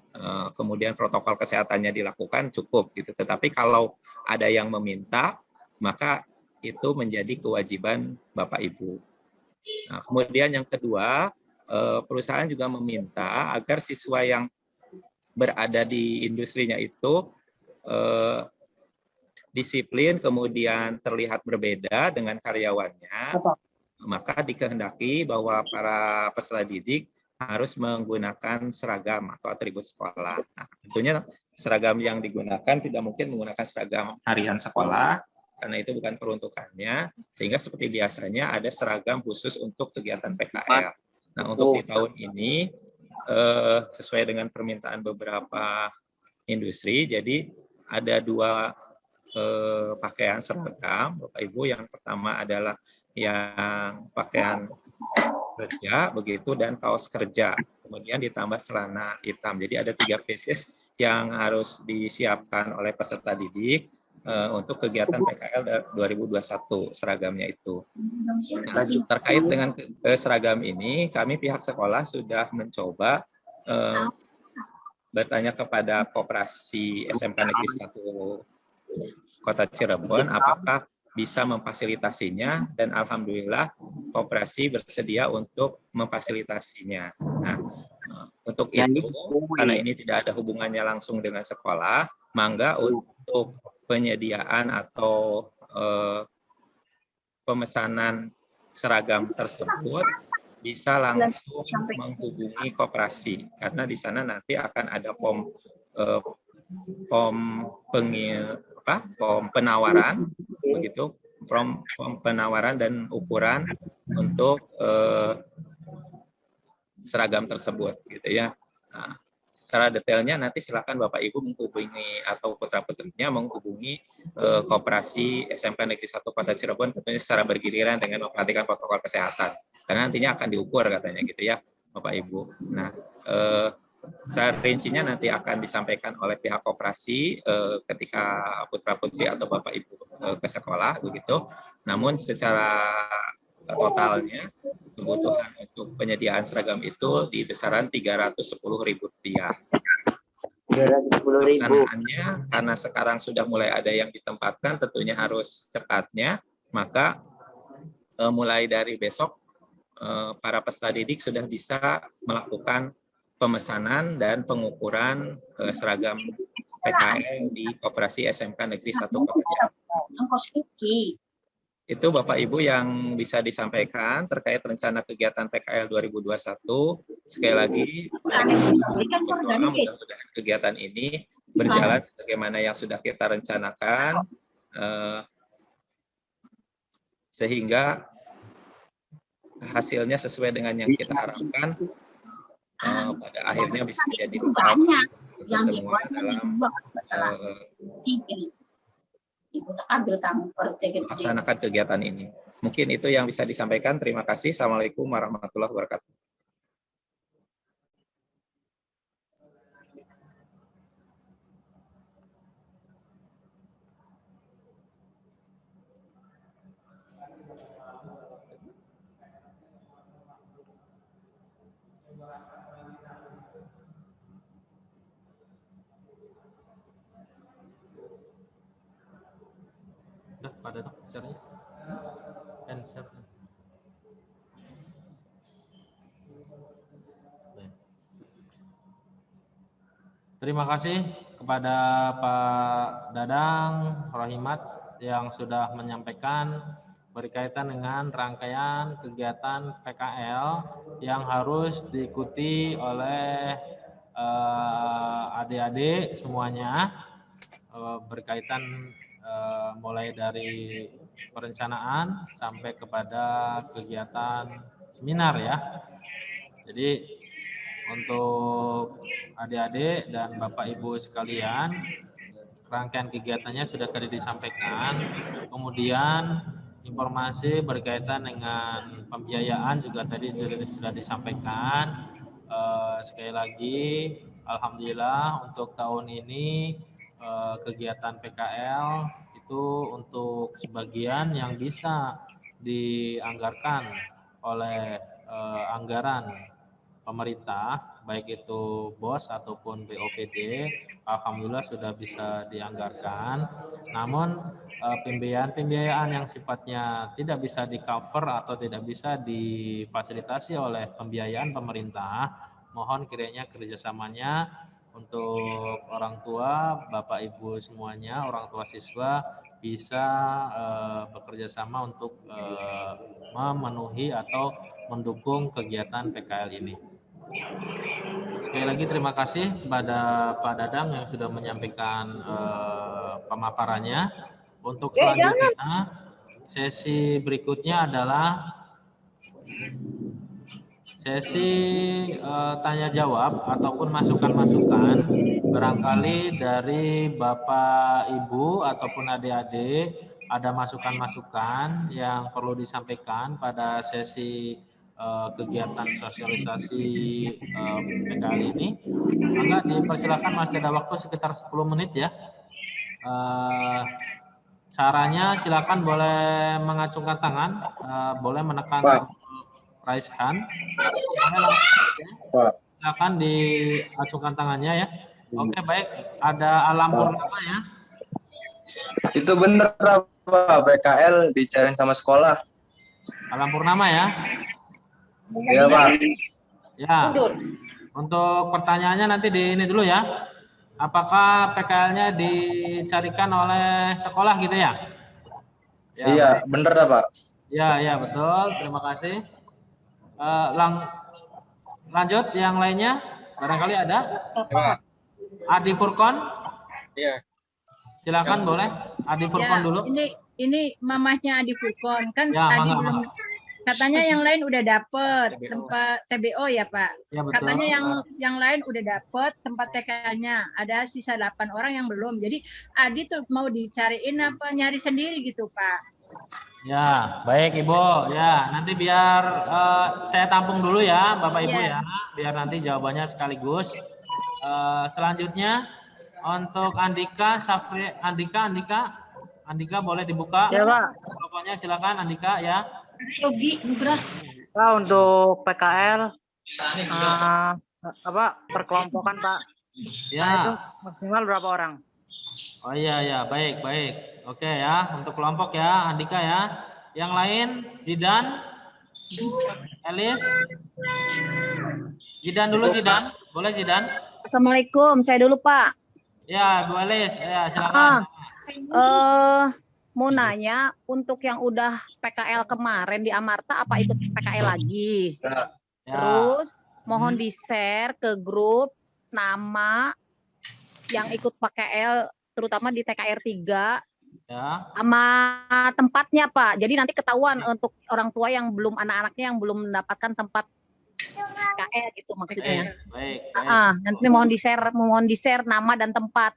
kemudian protokol kesehatannya dilakukan cukup gitu. Tetapi kalau ada yang meminta, maka itu menjadi kewajiban Bapak Ibu. Nah, kemudian yang kedua, perusahaan juga meminta agar siswa yang berada di industrinya itu disiplin, kemudian terlihat berbeda dengan karyawannya, maka dikehendaki bahwa para peserta didik harus menggunakan seragam atau atribut sekolah. Nah, tentunya seragam yang digunakan tidak mungkin menggunakan seragam harian sekolah, karena itu bukan peruntukannya, sehingga seperti biasanya ada seragam khusus untuk kegiatan PKL. Nah, untuk di tahun ini, sesuai dengan permintaan beberapa industri, jadi ada dua pakaian seragam, Bapak Ibu. Yang pertama adalah yang pakaian kerja, begitu, dan kaos kerja. Kemudian ditambah celana hitam. Jadi ada 3 pieces yang harus disiapkan oleh peserta didik untuk kegiatan PKL 2021 seragamnya itu. Nah, terkait dengan seragam ini, kami pihak sekolah sudah mencoba bertanya kepada Koperasi SMK Negeri 1 Kota Cirebon apakah bisa memfasilitasinya, dan alhamdulillah Koperasi bersedia untuk memfasilitasinya. Nah, untuk itu, karena ini tidak ada hubungannya langsung dengan sekolah, mangga untuk penyediaan atau pemesanan seragam tersebut bisa langsung menghubungi Koperasi, karena di sana nanti akan ada pom penawaran, begitu, pom penawaran dan ukuran untuk seragam tersebut, gitu ya. Nah, secara detailnya nanti silakan Bapak Ibu menghubungi atau putra-putrinya menghubungi Koperasi SMK Negeri 1 Kota Cirebon, tentunya secara bergiliran dengan memperhatikan protokol kesehatan. Karena nantinya akan diukur katanya gitu ya, Bapak Ibu. Nah, secara rincinya nanti akan disampaikan oleh pihak Koperasi ketika putra-putri atau Bapak Ibu ke sekolah begitu. Namun secara totalnya kebutuhan untuk penyediaan seragam itu di besaran Rp310.000. Pelaksanaannya karena sekarang sudah mulai ada yang ditempatkan, tentunya harus cepatnya. Maka mulai dari besok para peserta didik sudah bisa melakukan pemesanan dan pengukuran seragam PKL di Koperasi SMK Negeri 1 Kota Cirebon. Itu Bapak Ibu yang bisa disampaikan terkait rencana kegiatan PKL 2021. Sekali lagi, mudah-mudahan kegiatan ini berjalan sebagaimana yang sudah kita rencanakan, sehingga hasilnya sesuai dengan yang kita harapkan, pada akhirnya bisa menjadi bekal kita semua dalam melaksanakan kegiatan ini. Mungkin itu yang bisa disampaikan. Terima kasih. Assalamualaikum warahmatullahi wabarakatuh. Udah pada dong share-nya. End share. Terima kasih kepada Pak Dadang Rohimat yang sudah menyampaikan berkaitan dengan rangkaian kegiatan PKL yang harus diikuti oleh adik-adik semuanya, berkaitan mulai dari perencanaan sampai kepada kegiatan seminar ya. Jadi untuk adik-adik dan Bapak Ibu sekalian, rangkaian kegiatannya sudah tadi disampaikan. Kemudian informasi berkaitan dengan pembiayaan juga tadi sudah disampaikan. Sekali lagi, alhamdulillah untuk tahun ini kegiatan PKL itu untuk sebagian yang bisa dianggarkan oleh anggaran pemerintah, baik itu BOS ataupun BOPD, alhamdulillah sudah bisa dianggarkan. Namun pembiayaan yang sifatnya tidak bisa di-cover atau tidak bisa difasilitasi oleh pembiayaan pemerintah, mohon kiranya kerjasamanya untuk orang tua, Bapak Ibu semuanya, orang tua siswa bisa bekerja sama untuk memenuhi atau mendukung kegiatan PKL ini. Sekali lagi terima kasih kepada Pak Dadang yang sudah menyampaikan pemaparannya. Untuk selanjutnya, sesi berikutnya adalah sesi tanya jawab ataupun masukan-masukan barangkali dari Bapak Ibu ataupun adik-adik ada masukan-masukan yang perlu disampaikan pada sesi kegiatan sosialisasi PKL ini, maka dipersilakan, masih ada waktu sekitar 10 menit ya. Caranya silakan boleh mengacungkan tangan, boleh menekan raise hand. Silakan diacungkan tangannya ya. Oke, baik. Ada Alam Purnama ya. Itu bener apa PKL dicariin sama sekolah. Alam Purnama ya. Iya, Pak. Ya. Untuk pertanyaannya nanti di ini dulu ya. Apakah PKL-nya dicarikan oleh sekolah gitu ya? Ya, iya, bener Pak. Ya, betul. Terima kasih. Lanjut yang lainnya. Barangkali ada? Adi Furkon? Iya. Silakan boleh. Adi Furkon dulu. Ini mamahnya Adi Furkon kan ya, tadi belum. Katanya yang lain udah dapet tempat TBO ya Pak. Ya, betul. Katanya yang lain udah dapet tempat TKL-nya. Ada sisa 8 orang yang belum. Jadi Adi tuh mau dicariin apa nyari sendiri gitu Pak. Ya, baik Ibu. Ya, nanti biar saya tampung dulu ya Bapak Ibu ya. Biar nanti jawabannya sekaligus. Selanjutnya untuk Andika, Safri, Andika boleh dibuka. Ya Pak. Pokoknya silakan Andika ya. Pak, untuk PKL perkelompokan Pak. Ya. Maksimal berapa orang? Oh iya ya, baik. Oke ya, untuk kelompok ya, Andika ya. Yang lain, Zidan, Elis. Zidan dulu, Zidan. Boleh Zidan? Assalamualaikum, saya dulu Pak. Ya, Bu Elis. Ya, silakan. Mau nanya, untuk yang udah PKL kemarin di Amarta, apa ikut PKL lagi? Ya. Terus mohon di-share ke grup nama yang ikut PKL, terutama di TKR 3, sama tempatnya Pak. Jadi nanti ketahuan untuk orang tua yang belum, anak-anaknya yang belum mendapatkan tempat PKL gitu maksudnya. Baik. Nanti mohon di-share nama dan tempat.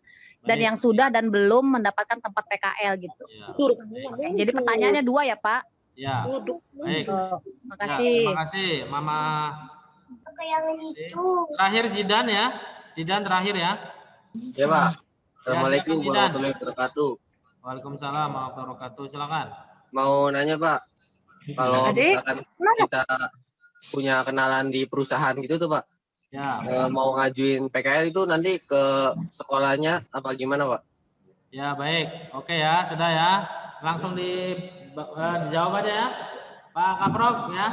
Dan yang sudah dan belum mendapatkan tempat PKL gitu. Jadi pertanyaannya 2 ya Pak? Ya. Baik. Makasih. Ya, terima kasih Mama. Terakhir Zidan ya. Zidan terakhir ya. Ya Pak. Assalamualaikum warahmatullahi wabarakatuh. Waalaikumsalam warahmatullahi wabarakatuh. Silakan. Mau nanya Pak, kalau misalkan kita punya kenalan di perusahaan gitu tuh Pak, ya. Mau ngajuin PKL itu nanti ke sekolahnya apa gimana Pak? Ya baik, oke ya, sudah ya. Langsung dijawab aja ya, Pak Kaprok ya.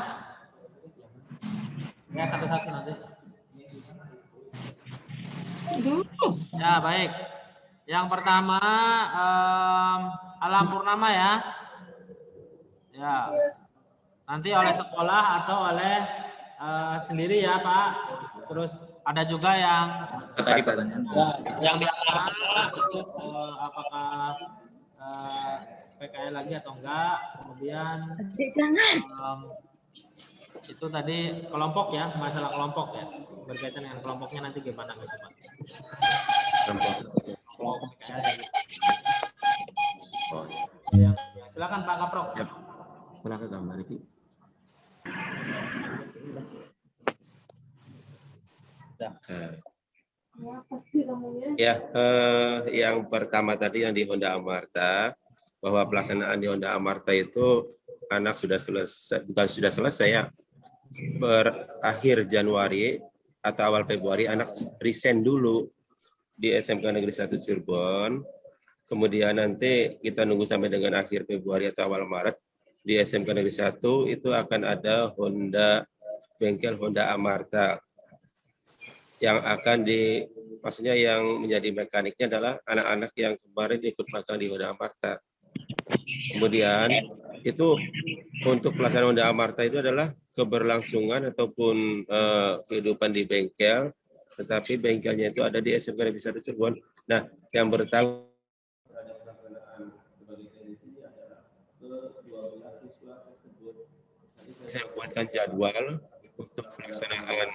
Ya satu-satu nanti. Ya baik. Yang pertama Alam Purnama ya. Ya. Nanti oleh sekolah atau oleh sendiri ya Pak. Terus ada juga yang Tadi pertanyaan. Yang di itu apakah PKL lagi atau enggak? Kemudian itu tadi kelompok ya, masalah kelompok ya. Berkaitan dengan kelompoknya nanti gimana gitu Pak? Kelompok PKL gitu. Ya. Silakan Pak Kaprok. Ya. Silakan gambar itu. Ya, yang pertama tadi yang di Honda Amarta, bahwa pelaksanaan di Honda Amarta itu anak sudah selesai, bukan sudah selesai ya, berakhir Januari atau awal Februari anak resign dulu di SMK Negeri 1 Cirebon, kemudian nanti kita nunggu sampai dengan akhir Februari atau awal Maret di SMK Negeri 1 itu akan ada bengkel Honda Amarta yang akan maksudnya yang menjadi mekaniknya adalah anak-anak yang kemarin ikut magang di Honda Amarta. Kemudian itu untuk pelaksanaan Honda Amarta itu adalah keberlangsungan ataupun kehidupan di bengkel, tetapi bengkelnya itu ada di SMK Negeri 1 Cirebon. Nah, yang bertanggung saya buatkan jadwal untuk pelaksanaan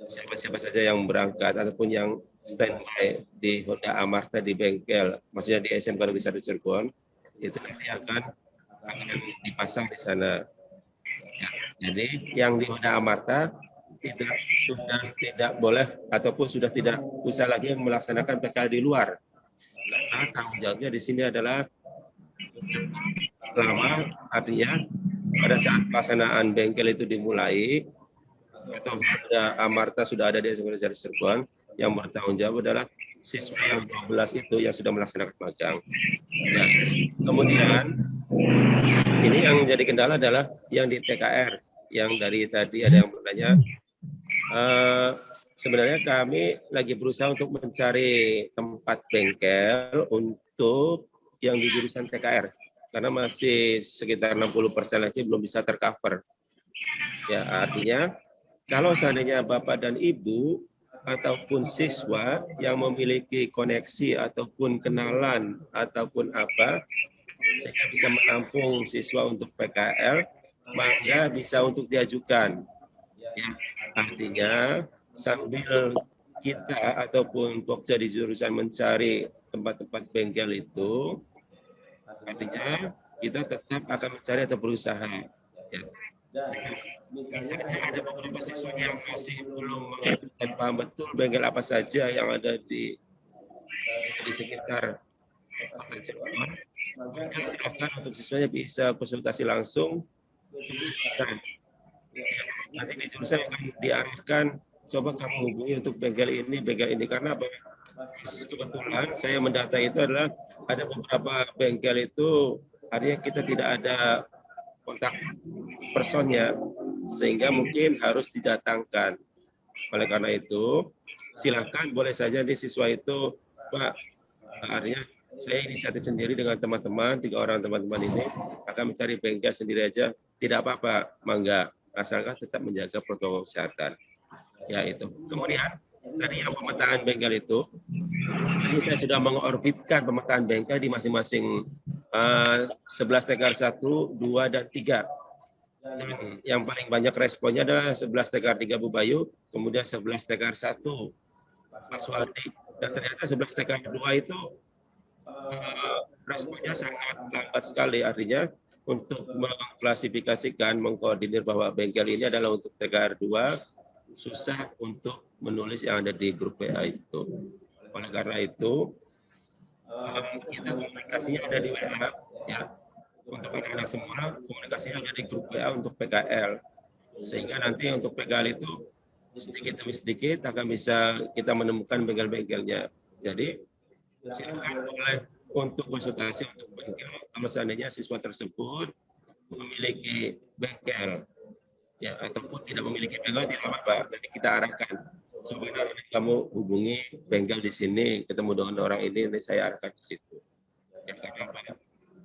siapa-siapa saja yang berangkat ataupun yang standby di Honda Amarta di bengkel, maksudnya di SMK Negeri 1 Cirebon, itu nanti akan dipasang di sana. Ya, jadi yang di Honda Amarta sudah tidak boleh ataupun sudah tidak usah lagi yang melaksanakan PKL di luar. Karena tanggung jawabnya di sini adalah lama, artinya pada saat pelaksanaan bengkel itu dimulai atau Amarta sudah ada di SMK Negeri Cirebon, yang bertanggung jawab adalah siswa yang 12 itu yang sudah melaksanakan magang. Nah, kemudian ini yang jadi kendala adalah yang di TKR, yang dari tadi ada yang bertanya. Sebenarnya kami lagi berusaha untuk mencari tempat bengkel untuk yang di jurusan TKR, karena masih sekitar 60% lagi belum bisa tercover. Ya, artinya kalau seandainya Bapak dan Ibu ataupun siswa yang memiliki koneksi ataupun kenalan ataupun apa, sehingga bisa menampung siswa untuk PKL, maka bisa untuk diajukan. Ya, artinya sambil kita ataupun Pokja di jurusan mencari tempat-tempat bengkel itu, artinya kita tetap akan mencari atau berusaha. Ya. Misalnya ada beberapa siswa yang masih belum mengerti dan paham betul bengkel apa saja yang ada di sekitar kota Cirebon, maka silakan untuk siswanya bisa konsultasi langsung. Nanti di jurusan akan diarahkan coba kamu hubungi untuk bengkel ini karena apa? Kebetulan saya mendata itu adalah ada beberapa bengkel itu artinya kita tidak ada kontak personnya sehingga mungkin harus didatangkan. Oleh karena itu silakan boleh saja di siswa itu Pak, artinya saya inisiatif sendiri dengan teman-teman 3 orang teman-teman ini akan mencari bengkel sendiri aja, tidak apa-apa, mangga, asalkan tetap menjaga protokol kesehatan. Ya itu. Kemudian tadi yang pemetaan bengkel itu, ini saya sudah mengorbitkan pemetaan bengkel di masing-masing 11 TKR 1, 2, dan 3. Dan yang paling banyak responnya adalah 11 TKR 3 Bu Bayu, kemudian 11 TKR 1 Pak Suhardi, dan ternyata 11 TKR 2 itu responnya sangat lambat sekali, artinya untuk mengklasifikasikan, mengkoordinir bahwa bengkel ini adalah untuk TKR 2, susah untuk menulis yang ada di grup WA itu. Oleh karena itu, kita komunikasinya ada di WA, ya. Untuk anak-anak semua, komunikasinya ada di grup WA untuk PKL. Sehingga nanti untuk PKL itu sedikit demi sedikit akan bisa kita menemukan bengkel-bengkelnya. Jadi, silakan boleh untuk konsultasi untuk bengkel kalau seandainya siswa tersebut memiliki bengkel, ya, ataupun tidak memiliki bengkel tidak apa-apa, nanti kita arahkan. Coba nanti kamu hubungi bengkel di sini, ketemu dengan orang ini saya arahkan ke situ. Ya, karena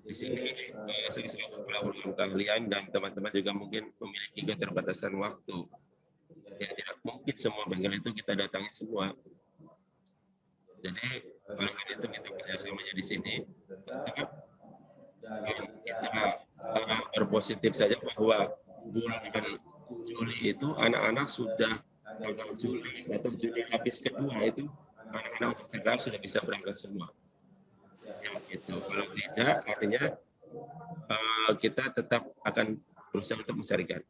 di sini saya selalu melakukan keahlian dan teman-teman juga mungkin memiliki keterbatasan waktu. Ya, tidak mungkin semua bengkel itu kita datangi semua. Jadi oleh karena itu kita kerjasamanya di sini tetap kita berpositif saja bahwa bulan Juli itu anak-anak sudah tanggal Juli atau Juli lapis kedua itu anak-anak untuk TKR sudah bisa berangkat semua. Ya, gitu. Kalau tidak artinya kita tetap akan berusaha untuk mencarikan.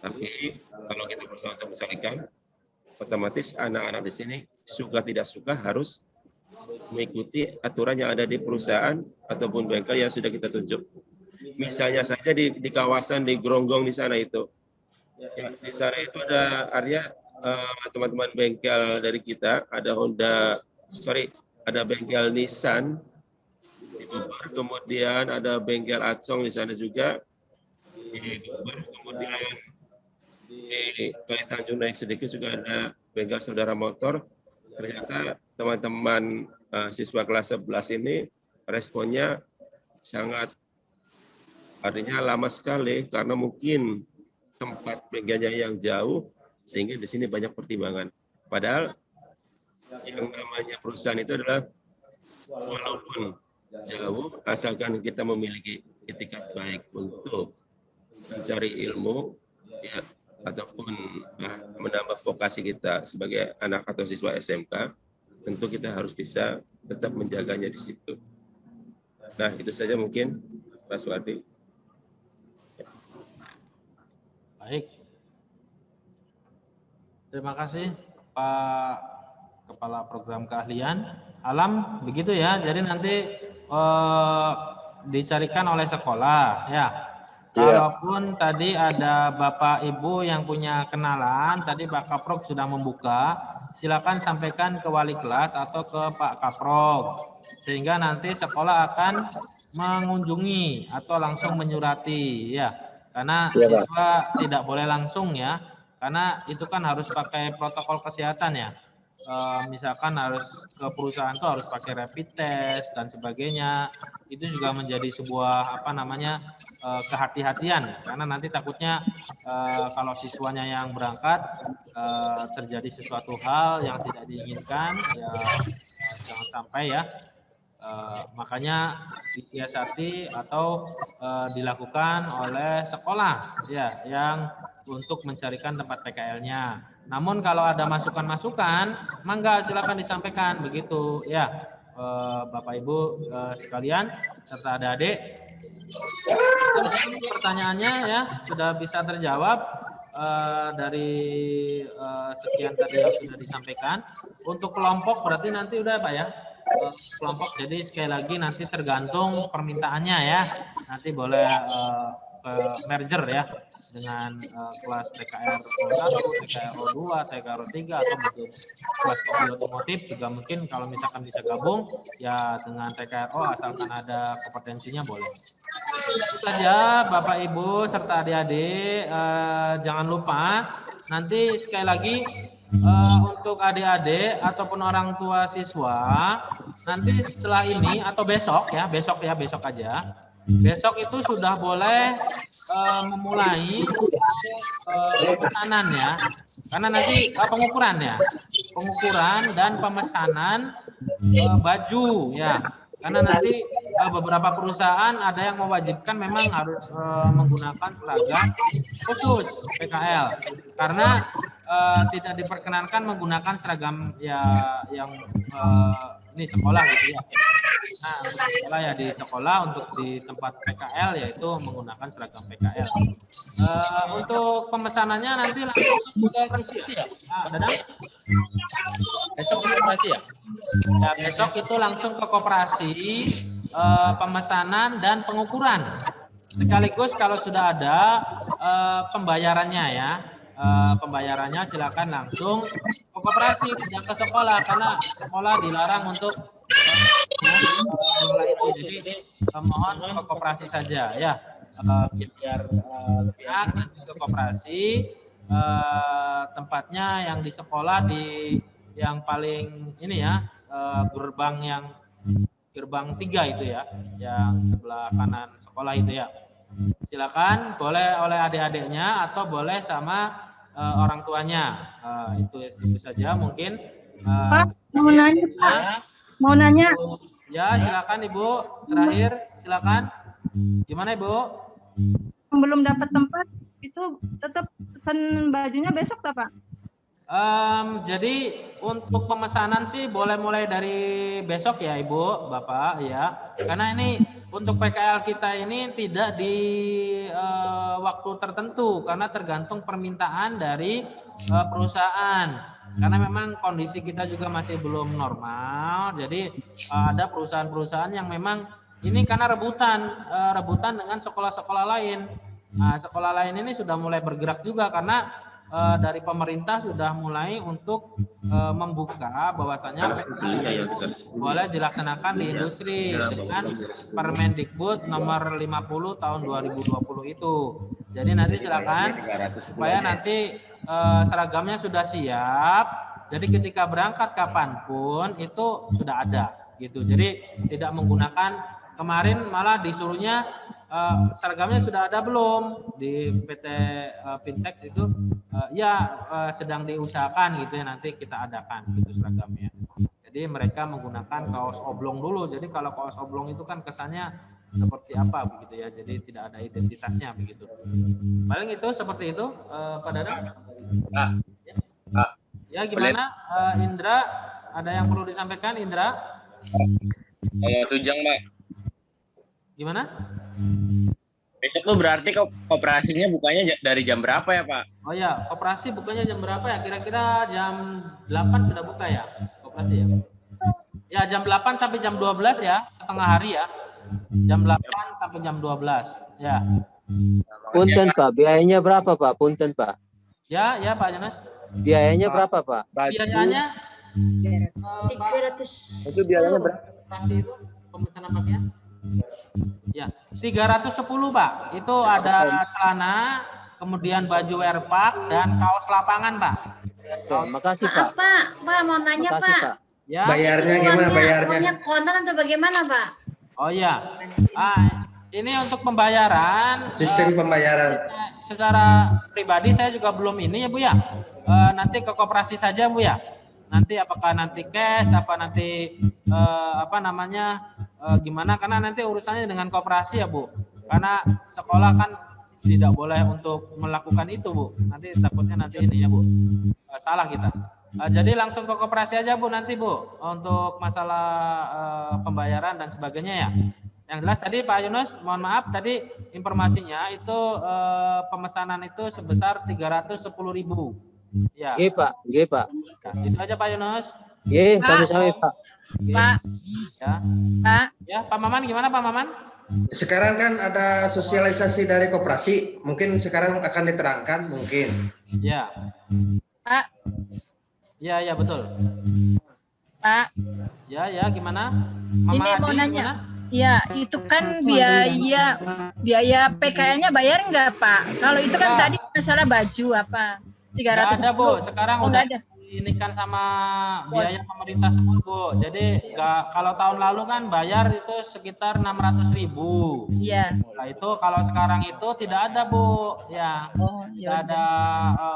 Tapi kalau kita berusaha untuk mencarikan, otomatis anak-anak di sini suka tidak suka harus mengikuti aturan yang ada di perusahaan ataupun bengkel yang sudah kita tunjuk. Misalnya saja di kawasan di Gronggong di sana itu, ya, di sana itu ada area teman-teman bengkel dari kita, ada ada bengkel Nissan di Bogor, kemudian ada bengkel Acong di sana juga di Bogor, kemudian di Kali Tanjung naik sedikit juga ada bengkel Saudara Motor. Ternyata teman-teman siswa kelas 11 ini responnya sangat artinya lama sekali karena mungkin tempat bengkelnya yang jauh sehingga di sini banyak pertimbangan. Padahal yang namanya perusahaan itu adalah walaupun jauh asalkan kita memiliki etikat baik untuk mencari ilmu, ya, ataupun menambah vokasi kita sebagai anak atau siswa SMK, tentu kita harus bisa tetap menjaganya di situ. Nah, itu saja mungkin Pak Suhardi. Baik. Terima kasih Pak Kepala Program Keahlian. Alam, begitu ya. Jadi nanti dicarikan oleh sekolah, ya. Kalaupun tadi ada Bapak Ibu yang punya kenalan, tadi Pak Kaprok sudah membuka, silakan sampaikan ke wali kelas atau ke Pak Kaprok, sehingga nanti sekolah akan mengunjungi atau langsung menyurati, ya. Karena siswa tidak boleh langsung ya, karena itu kan harus pakai protokol kesehatan ya. Misalkan harus ke perusahaan itu harus pakai rapid test dan sebagainya, itu juga menjadi sebuah kehati-hatian karena nanti takutnya kalau siswanya yang berangkat terjadi sesuatu hal yang tidak diinginkan, ya jangan sampai ya. Makanya disiasati atau dilakukan oleh sekolah ya yang untuk mencarikan tempat PKL-nya. Namun kalau ada masukan-masukan, mangga silakan disampaikan begitu ya, Bapak Ibu sekalian serta adik-adik. Pertanyaannya ya sudah bisa terjawab dari sekian tadi yang sudah disampaikan. Untuk kelompok berarti nanti udah Pak ya, kelompok. Jadi sekali lagi nanti tergantung permintaannya ya. Nanti boleh merger ya dengan kelas TKR O1, TKR O2, TKR O3 atau mungkin kelas kopi otomotif juga mungkin kalau misalkan bisa gabung ya dengan TKR O asalkan ada kompetensinya boleh. Itu saja Bapak Ibu serta adik-adik, jangan lupa nanti sekali lagi untuk adik-adik ataupun orang tua siswa nanti setelah ini atau besok aja. Besok itu sudah boleh memulai pemesanan ya. Karena nanti pengukuran dan pemesanan baju ya. Karena nanti beberapa perusahaan ada yang mewajibkan memang harus menggunakan seragam khusus PKL. Karena tidak diperkenankan menggunakan seragam ya yang ini sekolah gitu ya. Nah, sekolah ya di sekolah, untuk di tempat PKL yaitu menggunakan seragam PKL. Untuk pemesanannya nanti langsung ke registrasi ya. Dadang? Besok registrasi ya? Ya, besok itu langsung ke koperasi, pemesanan dan pengukuran. Sekaligus kalau sudah ada pembayarannya ya. Pembayarannya silakan langsung ke koperasi, tidak ke sekolah karena sekolah dilarang untuk mulai itu. Jadi mohon ke koperasi saja ya, biar lebih enak ke koperasi. Tempatnya yang di sekolah di yang paling ini ya, gerbang 3 itu ya, yang sebelah kanan sekolah itu ya. Silakan, boleh oleh adik-adiknya atau boleh sama orang tuanya. Itu saja mungkin. Pak, mau nanya Pak. Mau nanya. Ya, silakan Ibu. Terakhir, silakan. Gimana Ibu? Belum dapat tempat itu tetap pesan bajunya besok tak Pak? Jadi untuk pemesanan sih boleh mulai dari besok ya Ibu, Bapak ya. Karena ini untuk PKL kita ini tidak di waktu tertentu karena tergantung permintaan dari perusahaan. Karena memang kondisi kita juga masih belum normal. Jadi ada perusahaan-perusahaan yang memang ini karena rebutan dengan sekolah-sekolah lain. Nah, sekolah lain ini sudah mulai bergerak juga karena dari pemerintah sudah mulai untuk membuka bahwasanya PKL boleh dilaksanakan di industri dengan Permendikbud nomor 50 tahun 2020 itu. Jadi nanti silakan supaya nanti seragamnya sudah siap. Jadi ketika berangkat kapanpun itu sudah ada gitu. Jadi tidak menggunakan, kemarin malah disuruhnya seragamnya sudah ada belum di PT Pintex itu sedang diusahakan gitu ya, nanti kita adakan gitu seragamnya. Jadi mereka menggunakan kaos oblong dulu. Jadi kalau kaos oblong itu kan kesannya seperti apa begitu ya, jadi tidak ada identitasnya begitu. Paling itu seperti itu Pak Dadang. Ya gimana Indra, ada yang perlu disampaikan Indra? Tujang Pak. Gimana? Besok tuh berarti koperasinya bukanya dari jam berapa ya Pak? Oh ya, koperasi bukanya jam berapa ya? Kira-kira jam 8 sudah buka ya koperasi ya? Ya jam 8 sampai jam 12 ya, setengah hari ya. Jam 8 sampai jam 12 ya. Punten Pak, biayanya berapa Pak? Punten Pak. Ya Pak Jonas. Biayanya berapa Pak? Biayanya 300. Itu biayanya berapa? Koperasi itu pemesanan pakaian. Ya, 310 Pak. Itu ada celana, kemudian baju wearpack dan kaos lapangan Pak. Makasih Pak. Pak mau nanya Makasih, Pak. Ya. Bayarnya gimana bayarnya? Uangnya kontan atau bagaimana Pak? Oh ya. Ini untuk pembayaran. Sistem pembayaran. Secara pribadi saya juga belum ini ya Bu ya. Nanti ke koperasi saja Bu ya. Nanti apakah nanti cash, apa nanti gimana, karena nanti urusannya dengan koperasi ya Bu. Karena sekolah kan tidak boleh untuk melakukan itu Bu. Nanti takutnya nanti ini ya Bu. Salah kita. Jadi langsung ke koperasi aja Bu nanti Bu untuk masalah pembayaran dan sebagainya ya. Yang jelas tadi Pak Yunus, mohon maaf tadi informasinya itu pemesanan itu sebesar 310.000. Ya. Nggih Pak, nggih Pak. Nah, itu aja Pak Yunus. Nggih, sami-sami Pak. Pak. Ya. Pak. Ya, Pak Maman gimana Pak Maman? Sekarang kan ada sosialisasi dari koperasi, mungkin sekarang akan diterangkan mungkin. Ya. Pak. Ya betul. Pak. Ya gimana? Mama Ini Adi, mau nanya. gimana? Ya, itu kan biaya PKL-nya bayar nggak, Pak? Kalau itu kan tadi masalah baju apa? 300. Nggak ada, Bu. Sekarang udah ada. ini kan sama biaya pemerintah semua, Bu. Jadi kalau tahun lalu kan bayar itu sekitar 600.000. Iya. Nah itu kalau sekarang itu tidak ada, Bu. Ya. Oh, tidak ada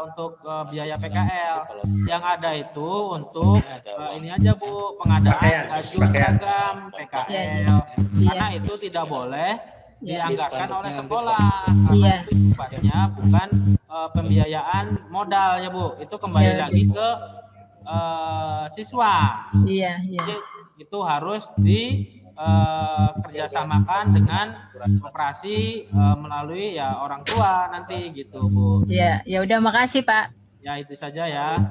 untuk biaya PKL. Yang ada itu untuk ini aja, Bu, pengadaan baju seragam PKL. Karena itu tidak boleh dianggarkan oleh sekolah. Karena itu sifatnya bukan pembiayaan modal ya, Bu. Itu kembali lagi ke siswa. Iya. Jadi, itu harus kerjasamakan dengan koperasi melalui ya orang tua nanti gitu, Bu. Iya, ya udah, makasih, Pak. Ya itu saja ya.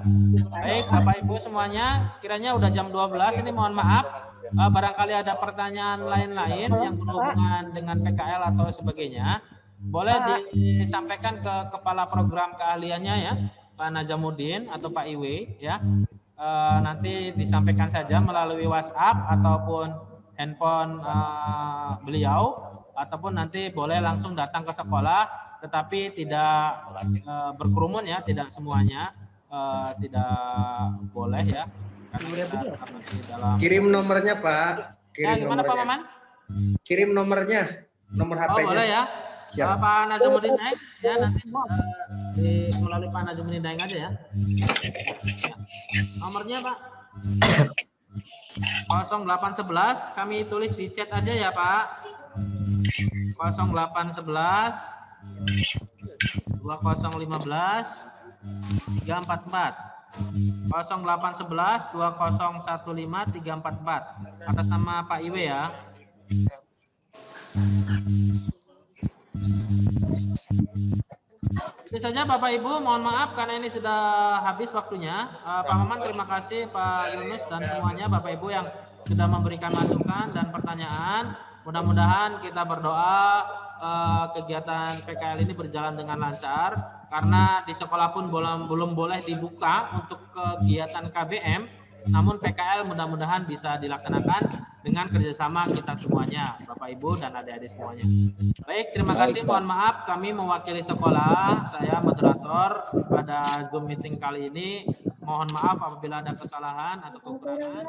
Baik Bapak Ibu semuanya, kiranya udah jam 12 ini, mohon maaf. Barangkali ada pertanyaan lain-lain yang berhubungan dengan PKL atau sebagainya, boleh disampaikan ke kepala program keahliannya ya, Pak Najamuddin atau Pak Iwe ya. Nanti disampaikan saja melalui WhatsApp ataupun handphone beliau, ataupun nanti boleh langsung datang ke sekolah, tetapi tidak berkerumun ya, tidak semuanya, tidak boleh ya. Kirim nomornya, Pak. Kirim gimana, nomornya. Pak Maman? Kirim nomornya, nomor HP-nya. Boleh ya. Siap. Pak Najamuddin Daeng ya, nanti melalui Pak Najamuddin Daeng aja ya. Nomornya Pak 0811, kami tulis di chat aja ya Pak. 0811 2015 344. 0811 2015 344 atas nama Pak Iwe ya. Itu saja Bapak Ibu, mohon maaf karena ini sudah habis waktunya. Pak Maman terima kasih, Pak Yunus dan semuanya Bapak Ibu yang sudah memberikan masukan dan pertanyaan. Mudah-mudahan kita berdoa kegiatan PKL ini berjalan dengan lancar, karena di sekolah pun belum boleh dibuka untuk kegiatan KBM, namun PKL mudah-mudahan bisa dilaksanakan dengan kerjasama kita semuanya, Bapak Ibu dan adik-adik semuanya. Baik, terima kasih. Mohon maaf kami mewakili sekolah, saya moderator pada Zoom meeting kali ini. Mohon maaf apabila ada kesalahan atau kekurangan.